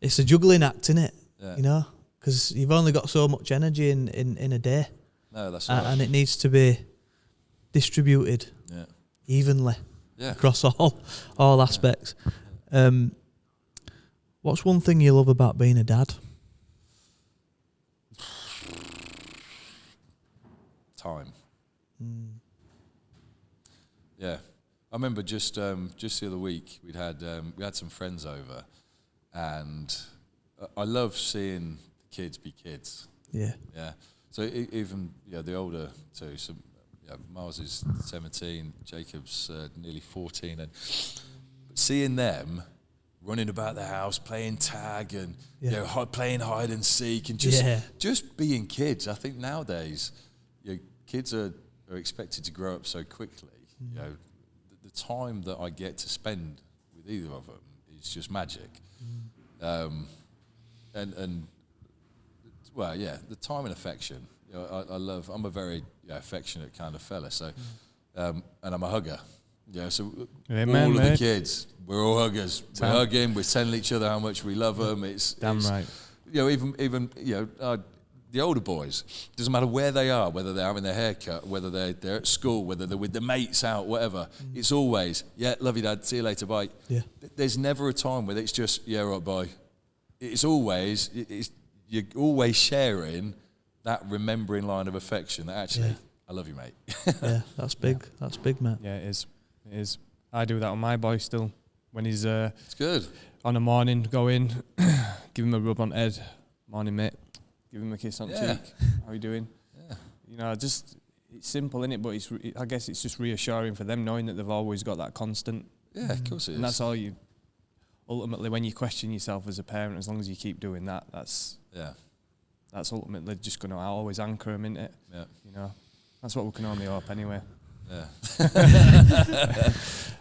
it's a juggling act, isn't it? Yeah. Because you've only got so much energy in a day. No, that's right. And it needs to be distributed evenly across all aspects. What's one thing you love about being a dad? Time. Yeah. I remember just the other week we had some friends over, and I love seeing kids be kids. Yeah. Yeah. So even the older two. So Miles is 17, Jacob's nearly 14, and seeing them running about the house, playing tag and playing hide and seek, and just being kids. I think nowadays, kids are expected to grow up so quickly. The time that I get to spend with either of them is just magic. The time and affection. I'm a very affectionate kind of fella, so and I'm a hugger. Yeah, so Amen, all of mate. the kids, we're all huggers. We're hugging, we're telling each other how much we love them. It's right. You know, even the older boys, doesn't matter where they are, whether they're having their hair cut, whether they're at school, whether they're with their mates out, whatever. It's always, yeah, love you, Dad, see you later, bye. Yeah. There's never a time where it's just, yeah, right, bye. It's always, you're always sharing that remembering line of affection that actually, I love you, mate. Yeah, that's big. Yeah. That's big, mate. Yeah, it is. It is. I do that on my boy still. When he's it's good. On a morning, go in, give him a rub on head. Morning, mate. Give him a kiss on cheek. How you doing? Yeah. You know, just it's simple, isn't it? But I guess it's just reassuring for them knowing that they've always got that constant. Yeah, of course it is. And that's all you. Ultimately, when you question yourself as a parent, as long as you keep doing that, that's ultimately just going to always anchor them, isn't it? Yeah. You know, that's what we can only hope anyway. Yeah.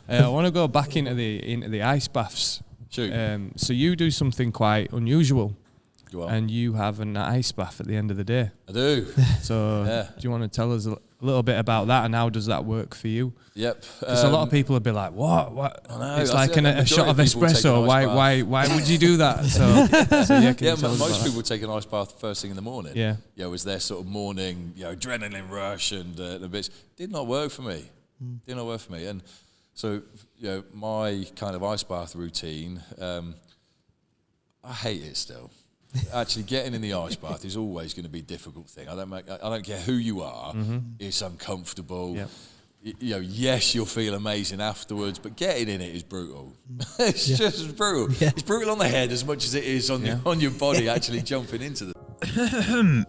I want to go back into the ice baths. Sure. So you do something quite unusual. Go on. And you have an ice bath at the end of the day. I do. So do you want to tell us a little bit about that and how does that work for you? Yep. Because a lot of people would be like, what? I know, it's like a shot of espresso. Why would you do that? So most people take an ice bath first thing in the morning. Yeah. You know, it was their sort of morning, adrenaline rush and the bits. Did not work for me. Did not work for me. And so, my kind of ice bath routine, I hate it still. Actually, getting in the ice bath is always going to be a difficult thing. I don't care who you are. It's uncomfortable. Yep. Yes, you'll feel amazing afterwards, but getting in it is brutal. It's just brutal. Yeah. It's brutal on the head as much as it is on your body. Actually, jumping into the.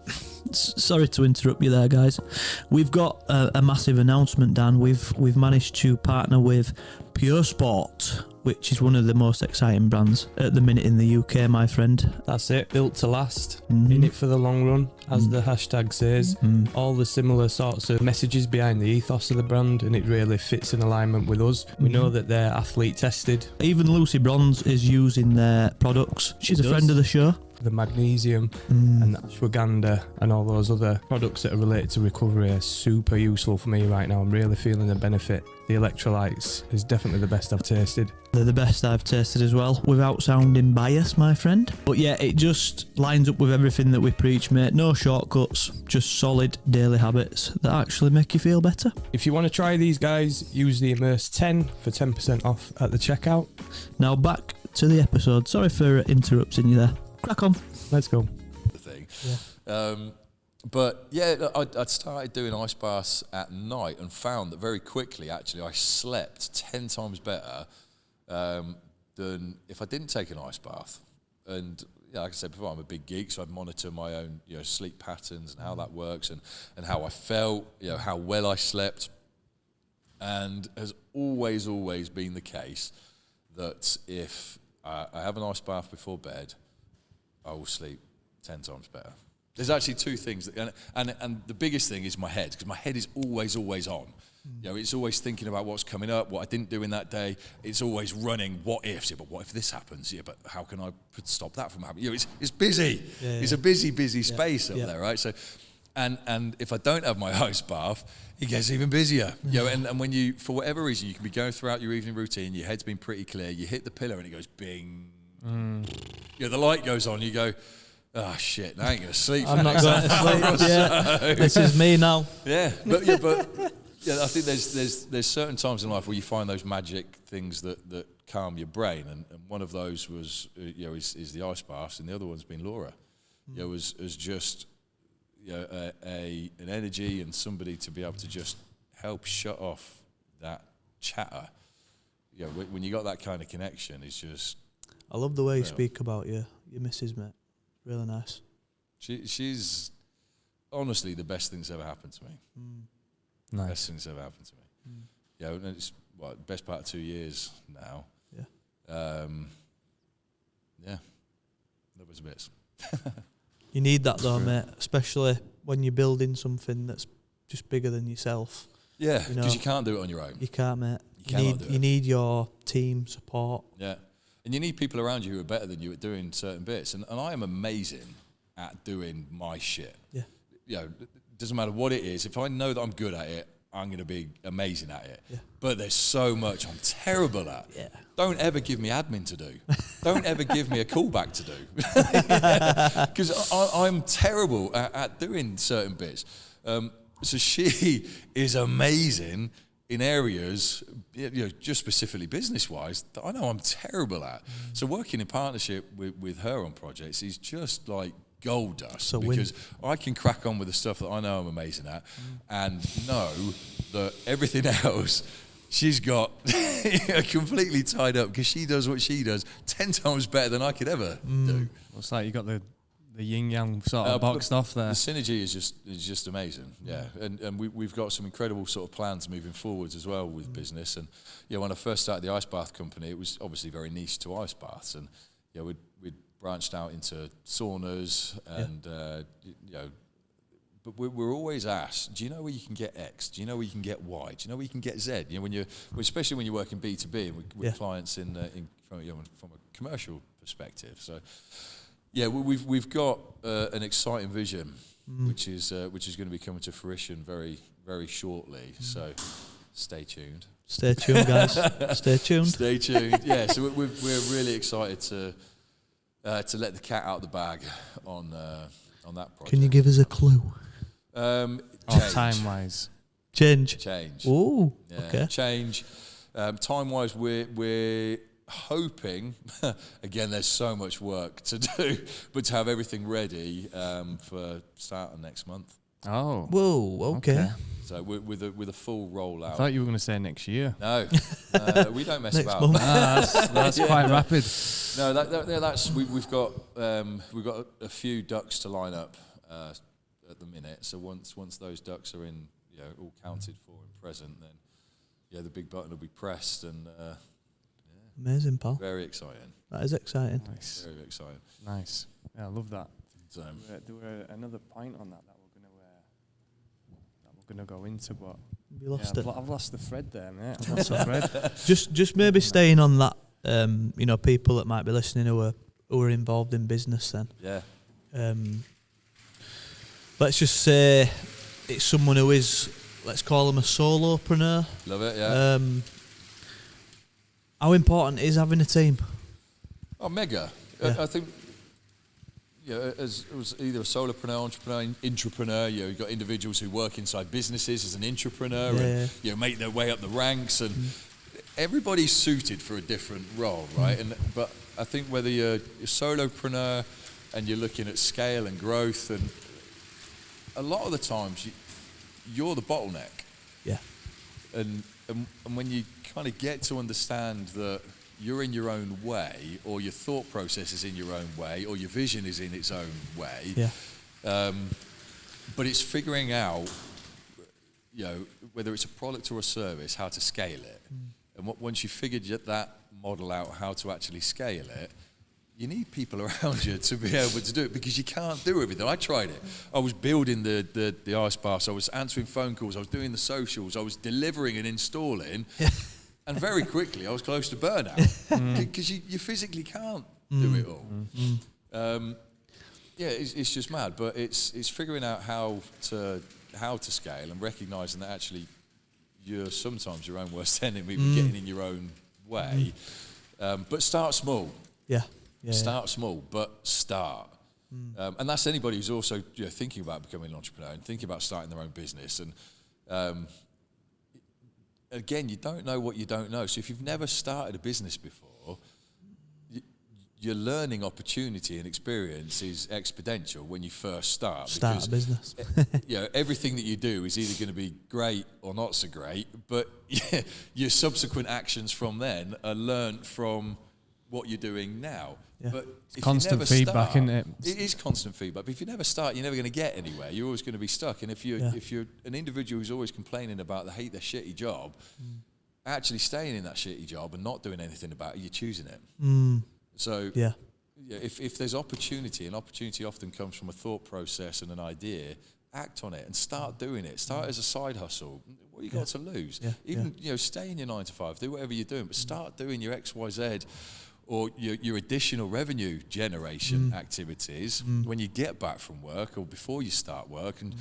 Sorry to interrupt you there, guys. We've got a massive announcement, Dan. We've managed to partner with Pure Sport, which is one of the most exciting brands at the minute in the UK, my friend. That's it, built to last, in it for the long run, as the hashtag says. All the similar sorts of messages behind the ethos of the brand, and it really fits in alignment with us. We know that they're athlete tested. Even Lucy Bronze is using their products. She's a friend of the show. The magnesium and the ashwagandha and all those other products that are related to recovery are super useful for me right now. I'm really feeling the benefit. The electrolytes is definitely the best I've tasted. They're the best I've tasted as well, without sounding biased, my friend. But yeah, it just lines up with everything that we preach, mate. No shortcuts, just solid daily habits that actually make you feel better. If you want to try these guys, use the Immerse 10 for 10% off at the checkout. Now back to the episode. Sorry for interrupting you there. Crack on. Let's go. The thing. Yeah. But yeah, I'd started doing ice baths at night and found that very quickly, actually, I slept 10 times better than if I didn't take an ice bath. And like I said before, I'm a big geek, so I'd monitor my own sleep patterns and how that works and how I felt, how well I slept. And has always been the case that if I have an ice bath before bed, I will sleep 10 times better. There's actually two things, and the biggest thing is my head, because my head is always on. It's always thinking about what's coming up, what I didn't do in that day. It's always running what ifs. Yeah, but what if this happens? Yeah, but how can I stop that from happening? It's busy. Yeah. It's a busy space up there, right? So, and if I don't have my ice bath, it gets even busier. And when you, for whatever reason, you can be going throughout your evening routine, your head's been pretty clear, you hit the pillow and it goes bing. The light goes on, you go, oh shit, I ain't going to sleep. I'm not going to sleep. Yeah. This is me now. Yeah, but I think there's certain times in life where you find those magic things that calm your brain, and one of those was is the ice baths, and the other one's been Laura. As just an energy and somebody to be able to just help shut off that chatter. When you got that kind of connection, it's just. I love the way you speak about your missus, mate. Really nice. She's honestly the best thing that's ever happened to me. Nice. Best thing that's ever happened to me. And it's best part of 2 years now. Yeah. Love us bits. You need that though, mate, especially when you're building something that's just bigger than yourself. Yeah, because you can't do it on your own. You can't, mate. You need your team support. Yeah. And you need people around you who are better than you at doing certain bits. And I am amazing at doing my shit. Yeah. It doesn't matter what it is. If I know that I'm good at it, I'm going to be amazing at it. Yeah. But there's so much I'm terrible at. Yeah. Don't ever give me admin to do. Don't ever give me a callback to do. Because I'm terrible at doing certain bits. So she is amazing in areas, just specifically business-wise, that I know I'm terrible at. So working in partnership with her on projects is just like gold dust, because I can crack on with the stuff that I know I'm amazing at, and know that everything else she's got completely tied up, because she does what she does 10 times better than I could ever do. It's like you got the yin yang sort of boxed off there. The synergy is just amazing, yeah. And we've got some incredible sort of plans moving forwards as well with business. And when I first started the ice bath company, it was obviously very niche to ice baths, and we'd branched out into saunas, and but we're always asked, do you know where you can get X? Do you know where you can get Y? Do you know where you can get Z? Especially when you work in B2B and with clients from a commercial perspective. So. Yeah, we've got an exciting vision, which is going to be coming to fruition very, very shortly. So, stay tuned. Stay tuned, guys. Stay tuned. Stay tuned. Yeah, so we're really excited to let the cat out of the bag on that project. Can you give us a clue? Time wise. Change. Ooh. Yeah, okay. Change. Time wise, we're hoping, again, there's so much work to do, but to have everything ready for start of next month. Oh. Whoa, okay. So with a full rollout. I thought you were going to say next year. No, we don't mess Next about. month. That's quite rapid. No, that's we've got a few ducks to line up at the minute. So once those ducks are in, all counted for and present, then the big button will be pressed, and amazing, pal. very exciting. That is exciting. Nice. Very exciting. Nice. Yeah, I love that. So, There were another point on that we're gonna go into, but You lost it. I've lost the thread there, mate. I've lost the thread. Just maybe staying on that. People that might be listening who are involved in business. Then. yeah. Let's just say it's someone who is, let's call them a solopreneur. Love it. Yeah. How important is having a team? Oh, mega. Yeah. I think, as either a solopreneur, entrepreneur, intrapreneur, you've got individuals who work inside businesses as an intrapreneur and make their way up the ranks, and everybody's suited for a different role, right? But I think whether you're a solopreneur and you're looking at scale and growth, and a lot of the times you're the bottleneck. Yeah. And when you kind of get to understand that you're in your own way, or your thought process is in your own way, or your vision is in its own way, but it's figuring out, whether it's a product or a service, how to scale it. And once you've figured that model out, how to actually scale it, you need people around you to be able to do it, because you can't do everything. I tried it. I was building the ice baths, I was answering phone calls, I was doing the socials, I was delivering and installing, and very quickly I was close to burnout, because you physically can't do it all. It's just mad, but it's figuring out how to scale, and recognising that actually you're sometimes your own worst enemy with getting in your own way. But start small. Start small, but start. And that's anybody who's also thinking about becoming an entrepreneur and thinking about starting their own business. And again, you don't know what you don't know. So if you've never started a business before, your learning opportunity and experience is exponential when you first start. Start a business. Everything that you do is either going to be great or not so great, but your subsequent actions from then are learnt from what you're doing now. But it's constant feedback, isn't it? It is constant feedback. But if you never start, you're never going to get anywhere. You're always going to be stuck. And if you're an individual who's always complaining about they hate their shitty job, actually staying in that shitty job and not doing anything about it, you're choosing it. So if there's opportunity, and opportunity often comes from a thought process and an idea, act on it and start doing it. Start as a side hustle. What you got to lose? Even stay in your 9 to 5, do whatever you're doing, but start doing your XYZ or your additional revenue generation activities when you get back from work or before you start work, and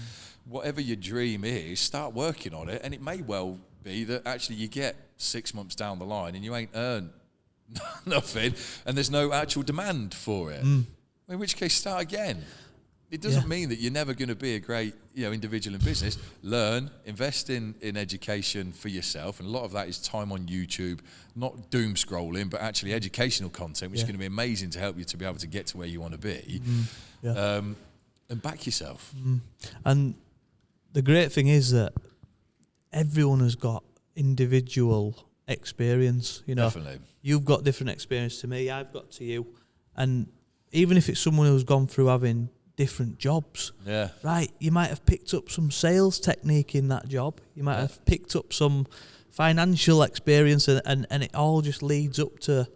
whatever your dream is, start working on it. And it may well be that actually you get 6 months down the line and you ain't earned nothing, and there's no actual demand for it. In which case, start again. It doesn't mean that you're never going to be a great, individual in business. Learn, invest in education for yourself, and a lot of that is time on YouTube, not doom scrolling, but actually educational content, which is going to be amazing to help you to be able to get to where you want to be. And back yourself. And the great thing is that everyone has got individual experience. Definitely. You've got different experience to me, I've got to you, and even if it's someone who's gone through having different jobs, right, you might have picked up some sales technique in that job, you might have picked up some financial experience, and it all just leads up to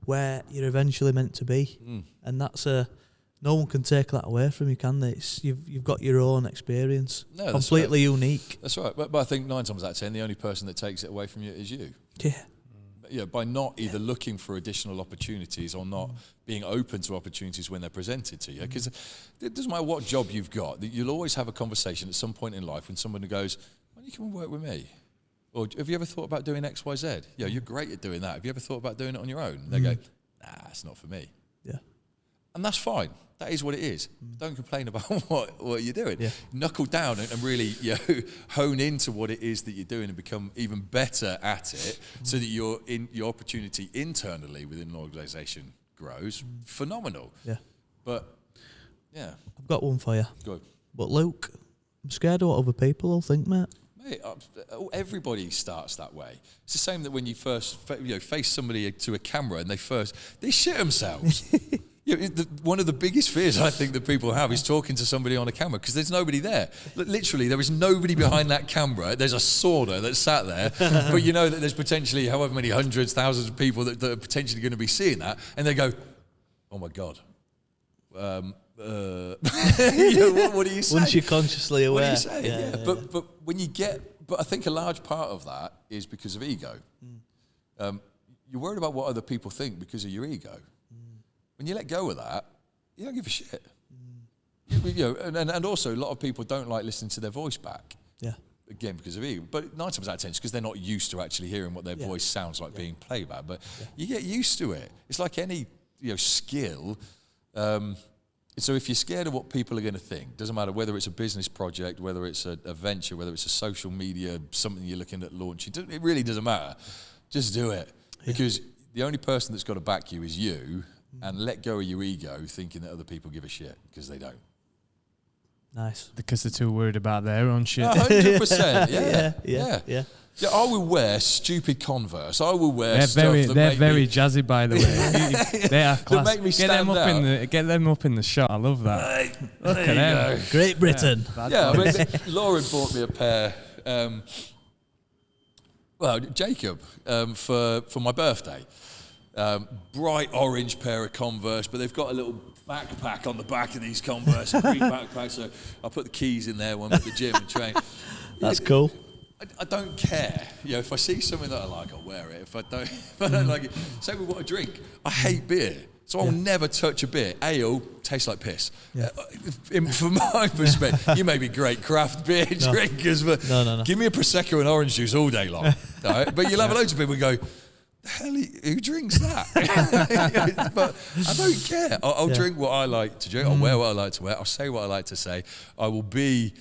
where you're eventually meant to be. And that's no one can take that away from you, can they? You've got your own experience, completely unique. That's right, but I think 9 times out of 10 the only person that takes it away from you is you. By not either looking for additional opportunities or not being open to opportunities when they're presented to you. Because it doesn't matter what job you've got, you'll always have a conversation at some point in life when someone goes, why don't you come and work with me? Or have you ever thought about doing X, Y, Z? You're great at doing that. Have you ever thought about doing it on your own? And they go, nah, it's not for me. And that's fine. That is what it is. Don't complain about what you're doing. Knuckle down and really hone into what it is that you're doing and become even better at it, so that your opportunity internally within an organisation grows. Phenomenal. But I've got one for you. Good. But Luke, I'm scared of what other people will think, mate. Mate, everybody starts that way. It's the same that when you first face somebody to a camera and they shit themselves. One of the biggest fears I think that people have is talking to somebody on a camera, because there's nobody there. Literally, there is nobody behind that camera. There's a sorter that's sat there, but you know that there's potentially however many hundreds, thousands of people that are potentially going to be seeing that, and they go, oh my God. What do you say? Once you're consciously aware. What do you say? But when you but I think a large part of that is because of ego. You're worried about what other people think because of your ego. When you let go of that, you don't give a shit. And also a lot of people don't like listening to their voice back. Again, because of ego. But 9 times out of 10, it's because they're not used to actually hearing what their voice sounds like being played back. But you get used to it. It's like any skill. So if you're scared of what people are going to think, doesn't matter whether it's a business project, whether it's a venture, whether it's a social media, something you're looking at launching, it really doesn't matter. Just do it. Because the only person that's got to back you is you. And let go of your ego thinking that other people give a shit, because they don't. Nice. Because they're too worried about their own shit. 100%. Yeah. I will wear stupid Converse. I will wear They're very jazzy, by the way. They are class. Make me stand get them up in the shot. I love that. Look at them. Great Britain. Lauren bought me a pair. Jacob, for my birthday. Bright orange pair of Converse, but they've got a little backpack on the back of these Converse, a green backpack, so I put the keys in there when I'm at the gym and train. That's cool. I don't care. If I see something that I like, I'll wear it. If I don't like it, same with what I drink. I hate beer, so I'll never touch a beer. Ale tastes like piss. From my perspective, you may be great craft beer drinkers, but give me a Prosecco and orange juice all day long. Right? But you'll have loads of people who go, the hell, who drinks that? But I don't care. I'll drink what I like to drink. I'll wear what I like to wear. I'll say what I like to say. I will be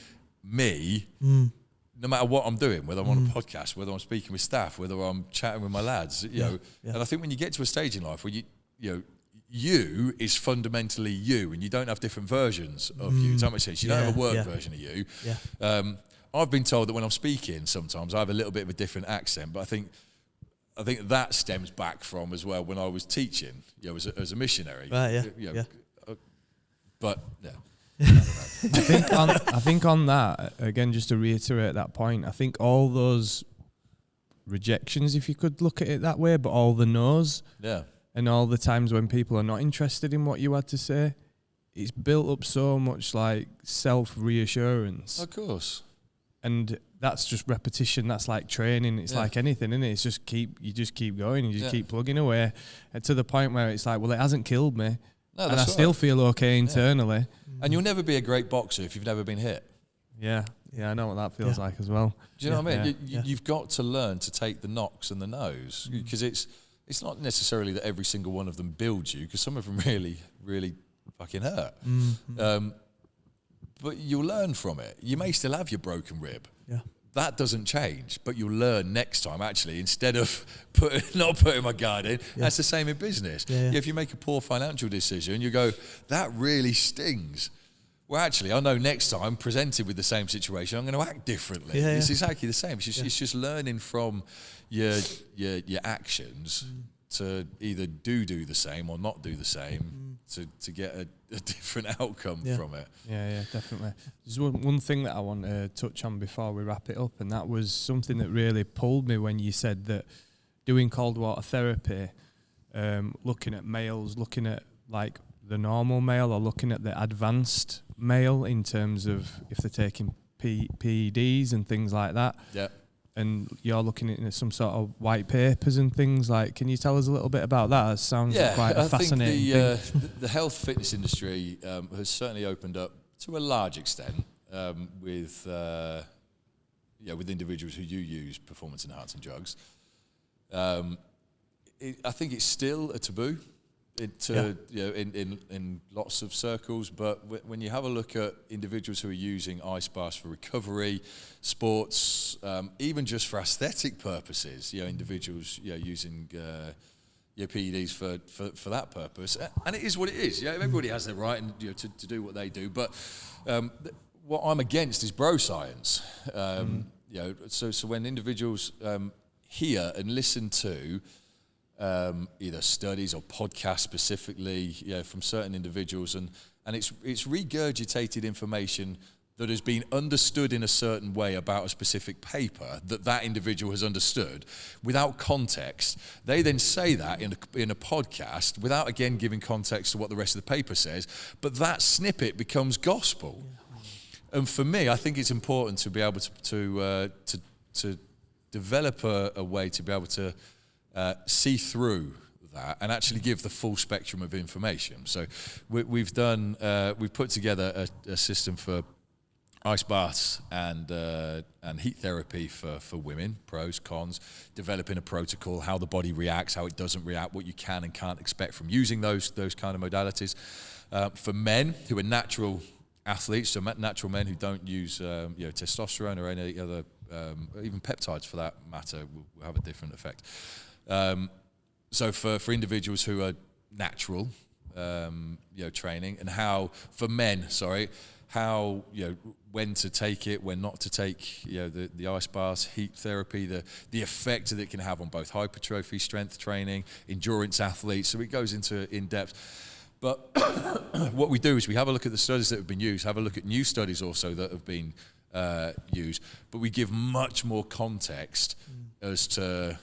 me, no matter what I'm doing, whether I'm on a podcast, whether I'm speaking with staff, whether I'm chatting with my lads. And I think when you get to a stage in life where you is fundamentally you, and you don't have different versions of you. Does that make sense? You don't have a work version of you. I've been told that when I'm speaking, sometimes I have a little bit of a different accent, but I think that stems back from as well when I was teaching, as a missionary. Right, But I think on that, again, just to reiterate that point, I think all those rejections, if you could look at it that way, but all the no's, and all the times when people are not interested in what you had to say, it's built up so much like self-reassurance. Of course. And that's just repetition. That's like training. It's like anything, isn't it? It's just you just keep going. You just keep plugging away, and to the point where it's like, well, it hasn't killed me, and I still feel okay internally. And you'll never be a great boxer if you've never been hit. Yeah, I know what that feels like as well. Do you know what I mean? You've got to learn to take the knocks and the no's, because it's not necessarily that every single one of them builds you, because some of them really, really fucking hurt. But you'll learn from it. You may still have your broken rib. Yeah. That doesn't change, but you'll learn next time, actually, instead of not putting my guard in. That's the same in business. If you make a poor financial decision, you go, that really stings. Well, actually, I know next time, presented with the same situation, I'm going to act differently. It's exactly the same. It's just learning from your actions to either do the same or not do the same to get a different outcome from it. Yeah, definitely. There's one thing that I want to touch on before we wrap it up, and that was something that really pulled me when you said that doing cold water therapy, looking at males, looking at like the normal male or looking at the advanced male in terms of if they're taking PEDs and things like that. Yeah. And you're looking at some sort of white papers and things like. Can you tell us a little bit about that? It sounds quite a fascinating thing. The health fitness industry has certainly opened up to a large extent with individuals who use performance enhancing drugs. I think it's still a taboo. In lots of circles, but when you have a look at individuals who are using ice baths for recovery, sports, even just for aesthetic purposes, individuals using PEDs for that purpose, and it is what it is. Everybody has their right to do what they do, but what I'm against is bro science. So when individuals hear and listen to either studies or podcasts specifically, from certain individuals, and it's regurgitated information that has been understood in a certain way about a specific paper that individual has understood without context. They then say that in a podcast without again giving context to what the rest of the paper says, but that snippet becomes gospel. And for me, I think it's important to be able to develop a way to be able to see through that and actually give the full spectrum of information. So we've put together a system for ice baths and heat therapy for women, pros, cons, developing a protocol, how the body reacts, how it doesn't react, what you can and can't expect from using those kind of modalities. For men who are natural athletes, so natural men who don't use testosterone or any other, even peptides for that matter, will have a different effect. So for individuals who are natural, training, and how for men, how when to take it, when not to take the ice baths, heat therapy, the effect that it can have on both hypertrophy, strength training, endurance athletes. So it goes into in depth. But what we do is we have a look at the studies that have been used, have a look at new studies also that have been used, but we give much more context as to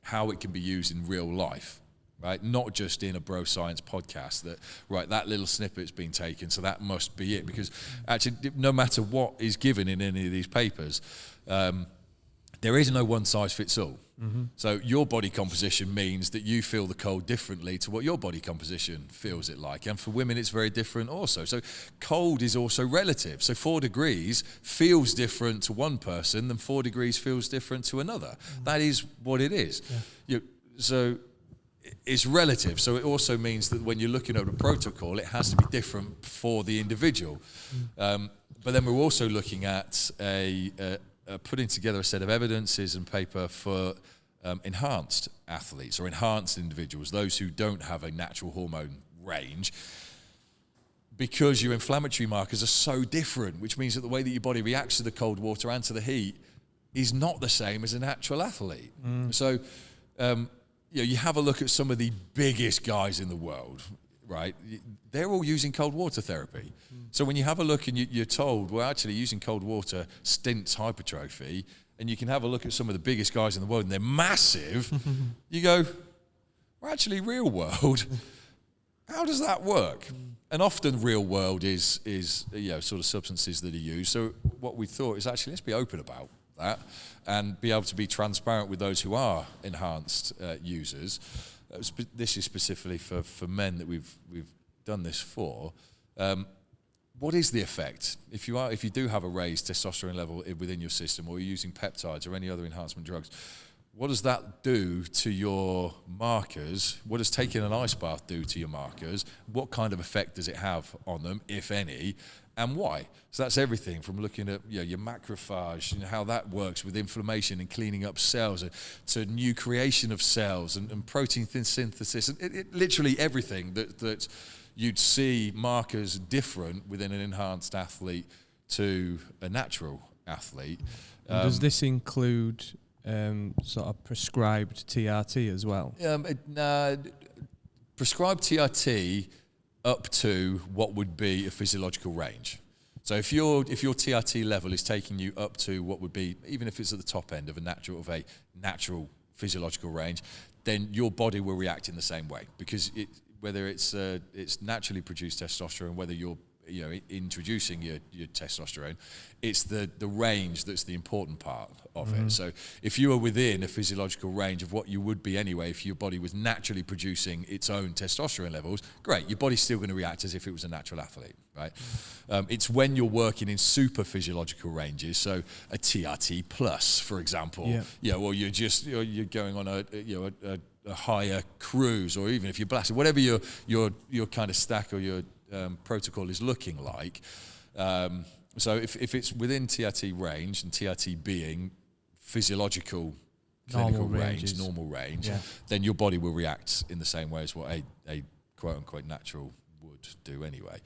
how it can be used in real life, right? Not just in a bro science podcast that little snippet's been taken, so that must be it. Because actually, no matter what is given in any of these papers, there is no one size fits all. Mm-hmm. So your body composition means that you feel the cold differently to what your body composition feels it like. And for women, it's very different also. So cold is also relative. So 4 degrees feels different to one person than 4 degrees feels different to another. Mm-hmm. That is what it is. Yeah. So it's relative. So it also means that when you're looking at a protocol, it has to be different for the individual. Mm-hmm. But then we're also looking at putting together a set of evidences and paper for enhanced athletes or enhanced individuals, those who don't have a natural hormone range, because your inflammatory markers are so different, which means that the way that your body reacts to the cold water and to the heat is not the same as a natural athlete. So you have a look at some of the biggest guys in the world, right? They're all using cold water therapy. So when you have a look and you're told, well, actually using cold water stints hypertrophy, and you can have a look at some of the biggest guys in the world and they're massive, you go, well, actually real world, how does that work? And often real world is sort of substances that are used. So what we thought is actually let's be open about that and be able to be transparent with those who are enhanced users. This is specifically for men that we've done this for. What is the effect if you do have a raised testosterone level within your system, or you're using peptides or any other enhancement drugs? What does that do to your markers? What does taking an ice bath do to your markers? What kind of effect does it have on them, if any, and why? So that's everything from looking at your macrophage, how that works with inflammation and cleaning up cells, to new creation of cells and protein synthesis, and it literally everything that you'd see markers different within an enhanced athlete to a natural athlete. Does this include sort of prescribed TRT as well? Prescribed TRT up to what would be a physiological range. So if your TRT level is taking you up to what would be, even if it's at the top end of a natural physiological range, then your body will react in the same way, because whether it's naturally produced testosterone, whether you're introducing your testosterone, it's the range that's the important part of it. So if you are within a physiological range of what you would be anyway, if your body was naturally producing its own testosterone levels, great, your body's still going to react as if it was a natural athlete, right? It's when you're working in super physiological ranges, so a TRT plus, for example, or you're going on a higher cruise, or even if you're blasted, whatever your kind of stack or your protocol is looking like. So if it's within TRT range, and TRT being physiological clinical normal range, then your body will react in the same way as what a quote unquote natural would do anyway.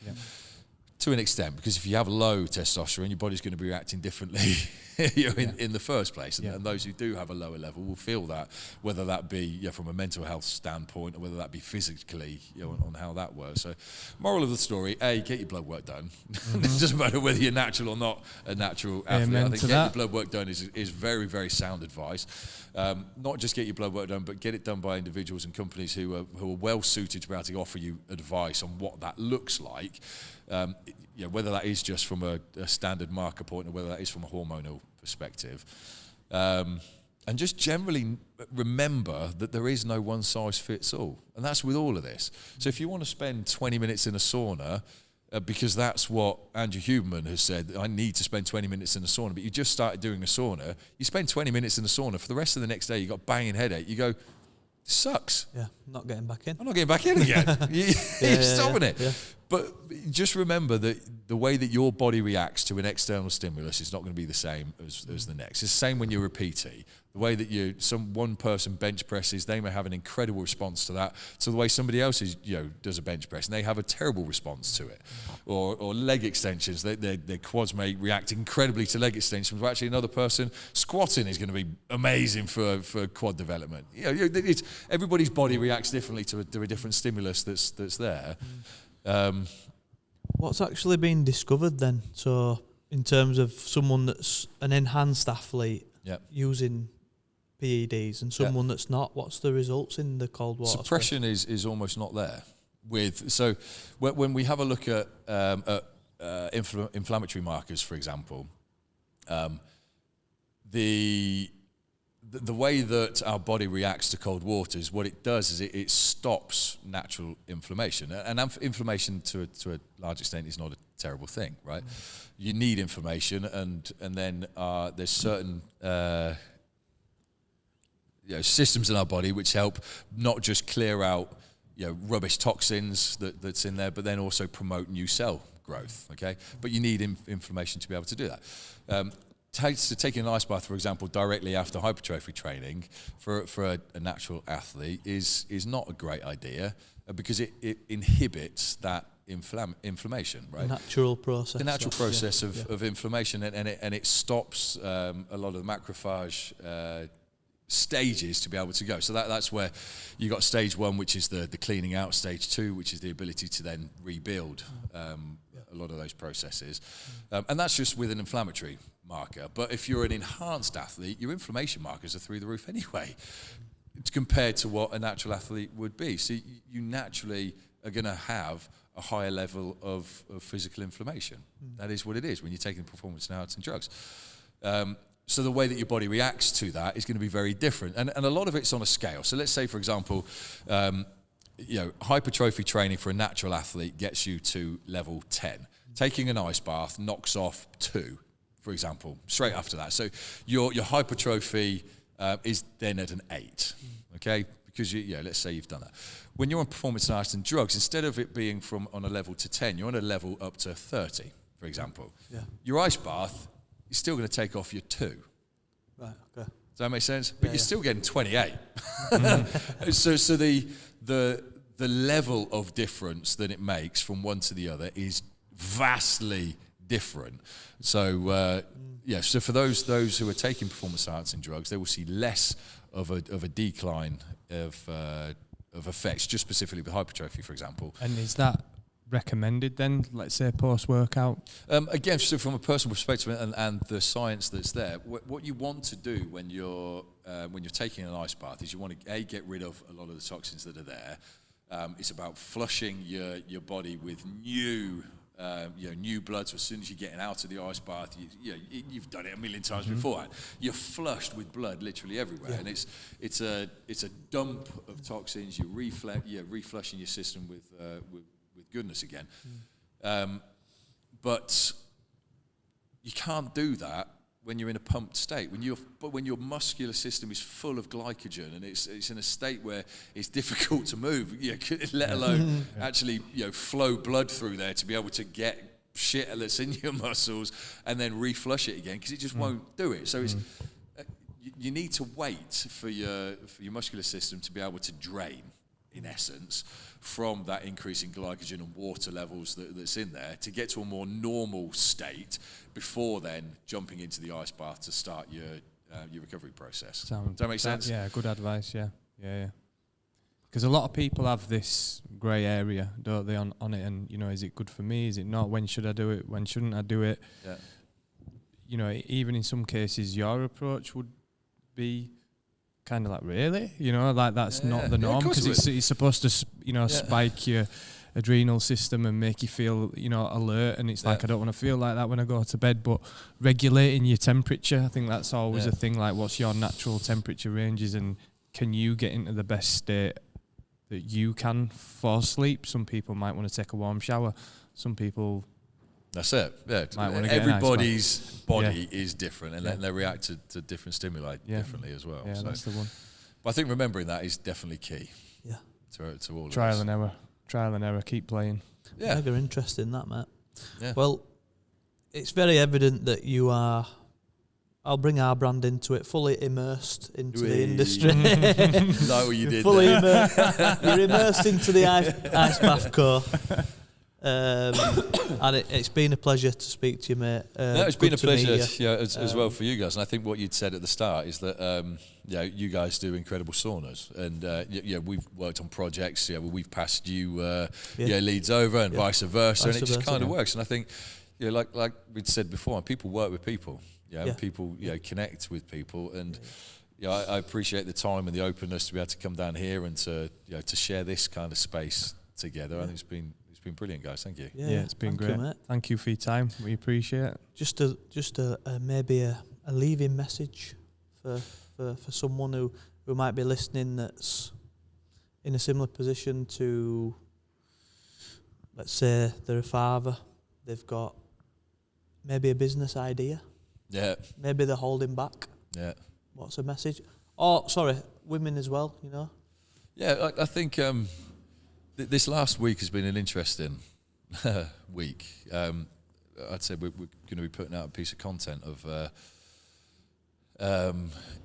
To an extent, because if you have low testosterone, your body's going to be reacting differently in the first place. And those who do have a lower level will feel that, whether that be from a mental health standpoint, or whether that be physically, on how that works. So moral of the story, get your blood work done. It doesn't matter whether you're natural or not a natural athlete. I think your blood work done is very, very sound advice. Not just get your blood work done, but get it done by individuals and companies who are well suited to be able to offer you advice on what that looks like. Whether that is just from a standard marker point, or whether that is from a hormonal perspective. And just generally remember that there is no one size fits all. And that's with all of this. So if you want to spend 20 minutes in a sauna, because that's what Andrew Huberman has said, I need to spend 20 minutes in a sauna, but you just started doing a sauna, you spend 20 minutes in a sauna, for the rest of the next day you've got a banging headache, you go, sucks. Yeah, not getting back in. I'm not getting back in again. You're stopping it. Yeah. But just remember that the way that your body reacts to an external stimulus is not going to be the same as the next. It's the same when you're a PT. The way that one person bench presses, they may have an incredible response to that. So the way somebody else does a bench press, and they have a terrible response to it. Or leg extensions, their quads may react incredibly to leg extensions. But actually, another person squatting is going to be amazing for quad development. Everybody's body reacts differently to a different stimulus that's there. What's actually been discovered then? So in terms of someone that's an enhanced athlete using PEDs and someone that's not, what's the results in the cold water? Suppression is almost not there. So when we have a look at inflammatory markers, for example, the way that our body reacts to cold water is what it does is it stops natural inflammation. And inflammation to a large extent is not a terrible thing, right? You need inflammation, and then there's certain systems in our body which help not just clear out rubbish toxins that's in there, but then also promote new cell growth, okay? But you need inflammation to be able to do that. Taking an ice bath, for example, directly after hypertrophy training for a natural athlete is not a great idea, because it inhibits that inflammation, right? The natural process of inflammation, and it stops a lot of the macrophage stages to be able to go. So that's where you got stage 1, which is the cleaning out, stage 2, which is the ability to then rebuild a lot of those processes. And that's just with an inflammatory marker. But if you're an enhanced athlete, your inflammation markers are through the roof anyway. It's compared to what a natural athlete would be. So you naturally, are going to have a higher level of physical inflammation. That is what it is when you're taking performance-enhancing drugs. So the way that your body reacts to that is going to be very different. And a lot of it's on a scale. So let's say, for example, hypertrophy training for a natural athlete gets you to level 10. Taking an ice bath knocks off 2, for example, straight after that. So your hypertrophy is then at an 8, okay? Because let's say you've done that. When you're on performance-enhancing drugs, instead of it being from on a level to 10, you're on a level up to 30, for example. Yeah. Your ice bath is still going to take off your 2. Right. Okay. Does that make sense? But you're still getting 28. So the level of difference that it makes from one to the other is vastly different. So so for those who are taking performance-enhancing drugs, they will see less of a decline of effects, just specifically with hypertrophy, for example. And is that recommended then, let's say post-workout? Again, so from a personal perspective and the science that's there, what you want to do when you're taking an ice bath is you want to get rid of a lot of the toxins that are there. It's about flushing your body with new blood. So as soon as you're getting out of the ice bath, you've done it a million times before. You're flushed with blood literally everywhere, and it's a dump of toxins. You're reflushing your system with goodness again. But you can't do that when you're in a pumped state. When your muscular system is full of glycogen and it's in a state where it's difficult to move, let alone actually flow blood through there to be able to get shit that's in your muscles and then reflush it again, because it just won't do it. So it's you need to wait for your muscular system to be able to drain, in essence, from that increase in glycogen and water levels that's in there to get to a more normal state before then jumping into the ice bath to start your recovery process. Does that make sense? Yeah, good advice, yeah. Because a lot of people have this grey area, don't they, on it, and, is it good for me, is it not, when should I do it, when shouldn't I do it? Yeah. Even in some cases, your approach would be kind of like, really? That's not the norm, because it's supposed to, spike your adrenal system and make you feel, alert, and it's like, I don't want to feel like that when I go to bed. But regulating your temperature, I think that's always a thing, like what's your natural temperature ranges, and can you get into the best state that you can for sleep? Some people might want to take a warm shower. Some people... That's it. Yeah, everybody's body is different, and they react to different stimuli differently as well. Yeah, so that's the one. But I think remembering that is definitely key. Yeah. To all trial and error. Keep playing. Yeah, mega interesting that, Matt. Yeah. Well, it's very evident that you are. I'll bring our brand into it. Fully immersed into the industry. No, you did. Fully immersed. You're immersed into the ice bath core. And it's been a pleasure to speak to you, mate. It's been a pleasure as well for you guys. And I think what you'd said at the start is that you guys do incredible saunas, and we've worked on projects. We've passed you leads over, and vice versa, and it just kind of works. And I think like we'd said before, people work with people. And people connect with people, and I appreciate the time and the openness to be able to come down here and to share this kind of space together. I think it's been brilliant, guys. Thank you. Yeah, it's been great. Thank you for your time. We appreciate it. Just maybe a leaving message for someone who might be listening that's in a similar position to, let's say, they're a father. They've got maybe a business idea. Yeah. Maybe they're holding back. Yeah. What's the message? Oh, sorry, women as well. Yeah, I think. This last week has been an interesting week. I'd say we're going to be putting out a piece of content of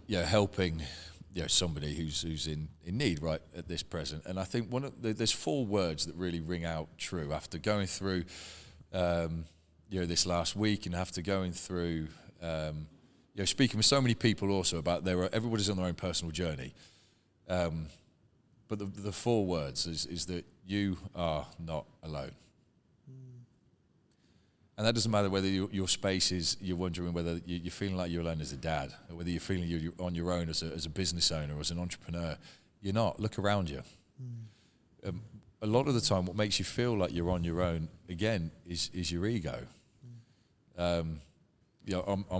helping somebody who's in need right at this present. And I think there's 4 words that really ring out true after going through this last week, and after going through speaking with so many people also about everybody's on their own personal journey. But the 4 words is that you are not alone. And that doesn't matter whether your space is, you're wondering whether you're feeling like you're alone as a dad, or whether you're feeling you're on your own as a business owner or as an entrepreneur. You're not. Look around you. a lot of the time, what makes you feel like you're on your own again is your ego. I'm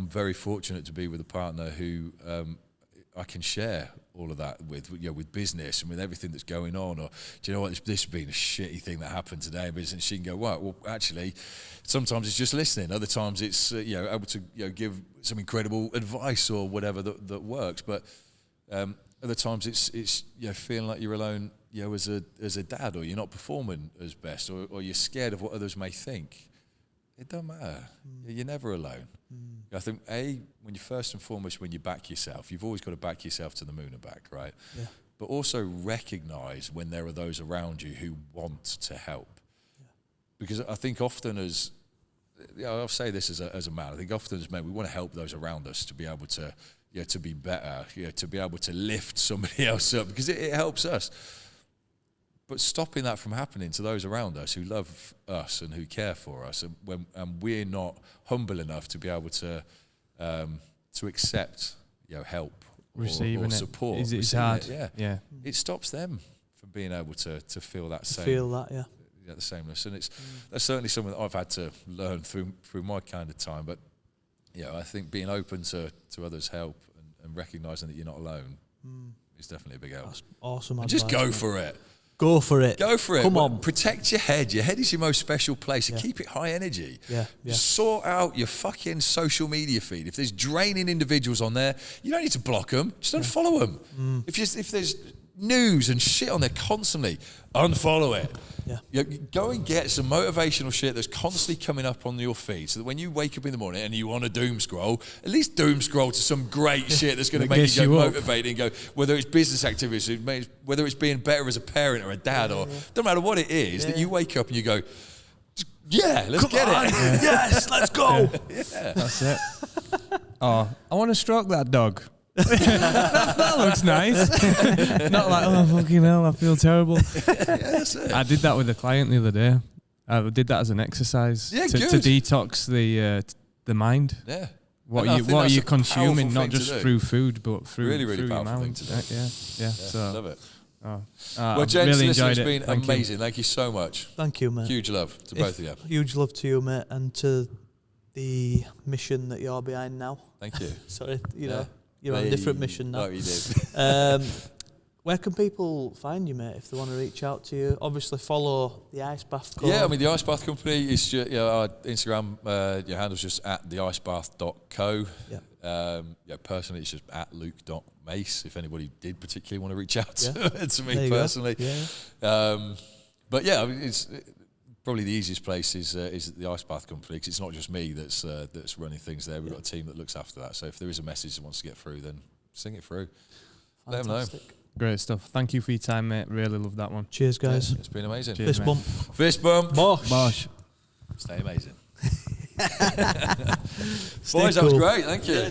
very fortunate to be with a partner who I can share all of that with, with business and with everything that's going on. Or do you know what? This has been a shitty thing that happened today in business. She can go, well, actually, sometimes it's just listening. Other times it's able to give some incredible advice or whatever that works. But other times it's feeling like you're alone, as a dad, or you're not performing as best, or you're scared of what others may think. It don't matter. You're never alone. I think, when you first and foremost, when you back yourself, you've always got to back yourself to the moon and back, right? Yeah. But also recognize when there are those around you who want to help. Yeah. Because I think often I'll say this as a man, I think often as men, we want to help those around us to be able to, to be better, to be able to lift somebody else up, because it helps us. But stopping that from happening to those around us who love us and who care for us, and we're not humble enough to be able to accept, help or support. It's hard. Yeah. It stops them from being able to feel that same. Feel that, the sameness, and that's certainly something that I've had to learn through my kind of time. But I think being open to others' help and recognizing that you're not alone is definitely a big help. That's awesome. And just go for it. Go for it. Go for it. Come on. Protect your head. Your head is your most special place. And keep it high energy. Yeah. Just sort out your fucking social media feed. If there's draining individuals on there, you don't need to block them. Just unfollow them. If there's news and shit on there constantly, unfollow it. Yeah. Go and get some motivational shit that's constantly coming up on your feed, so that when you wake up in the morning and you want to doom scroll, at least doom scroll to some great shit that's going to make you go motivated and go, whether it's business activities, whether it's being better as a parent or a dad, or don't matter what it is, that you wake up and you go, let's get it. Yes, let's go. That's it. Oh, I want to stroke that dog. that looks nice. Not like, oh fucking hell, I feel terrible. That's it. I did that with a client the other day. I did that as an exercise to detox the mind. Yeah. What are you consuming, not just through food, but through really through powerful your thing mind. to do. Yeah. So Love it. well, James, really listen, enjoyed it's been Thank amazing. You. Thank you so much. Thank you, mate. Huge love to both of you. Huge love to you, mate, and to the mission that you're behind now. Thank you. Sorry, you're on a different mission now. Oh, you did. Where can people find you, mate, if they want to reach out to you? Obviously, follow the Ice Bath Co. Yeah, I mean, the Ice Bath Company is just, our Instagram, your handle's just at theicebath.co. Yeah. Personally, it's just at luke.mace, if anybody did particularly want to reach out to me personally. But yeah, I mean, it's probably the easiest place is the Ice Bath Company, because it's not just me that's running things there. We've got a team that looks after that. So if there is a message that wants to get through, then sing it through. Fantastic. Let them know. Great stuff. Thank you for your time, mate. Really love that one. Cheers, guys. Yeah, it's been amazing. Cheers, Fist bump. Fist bump. Bosh. Stay amazing. Boys, that was great. Thank you.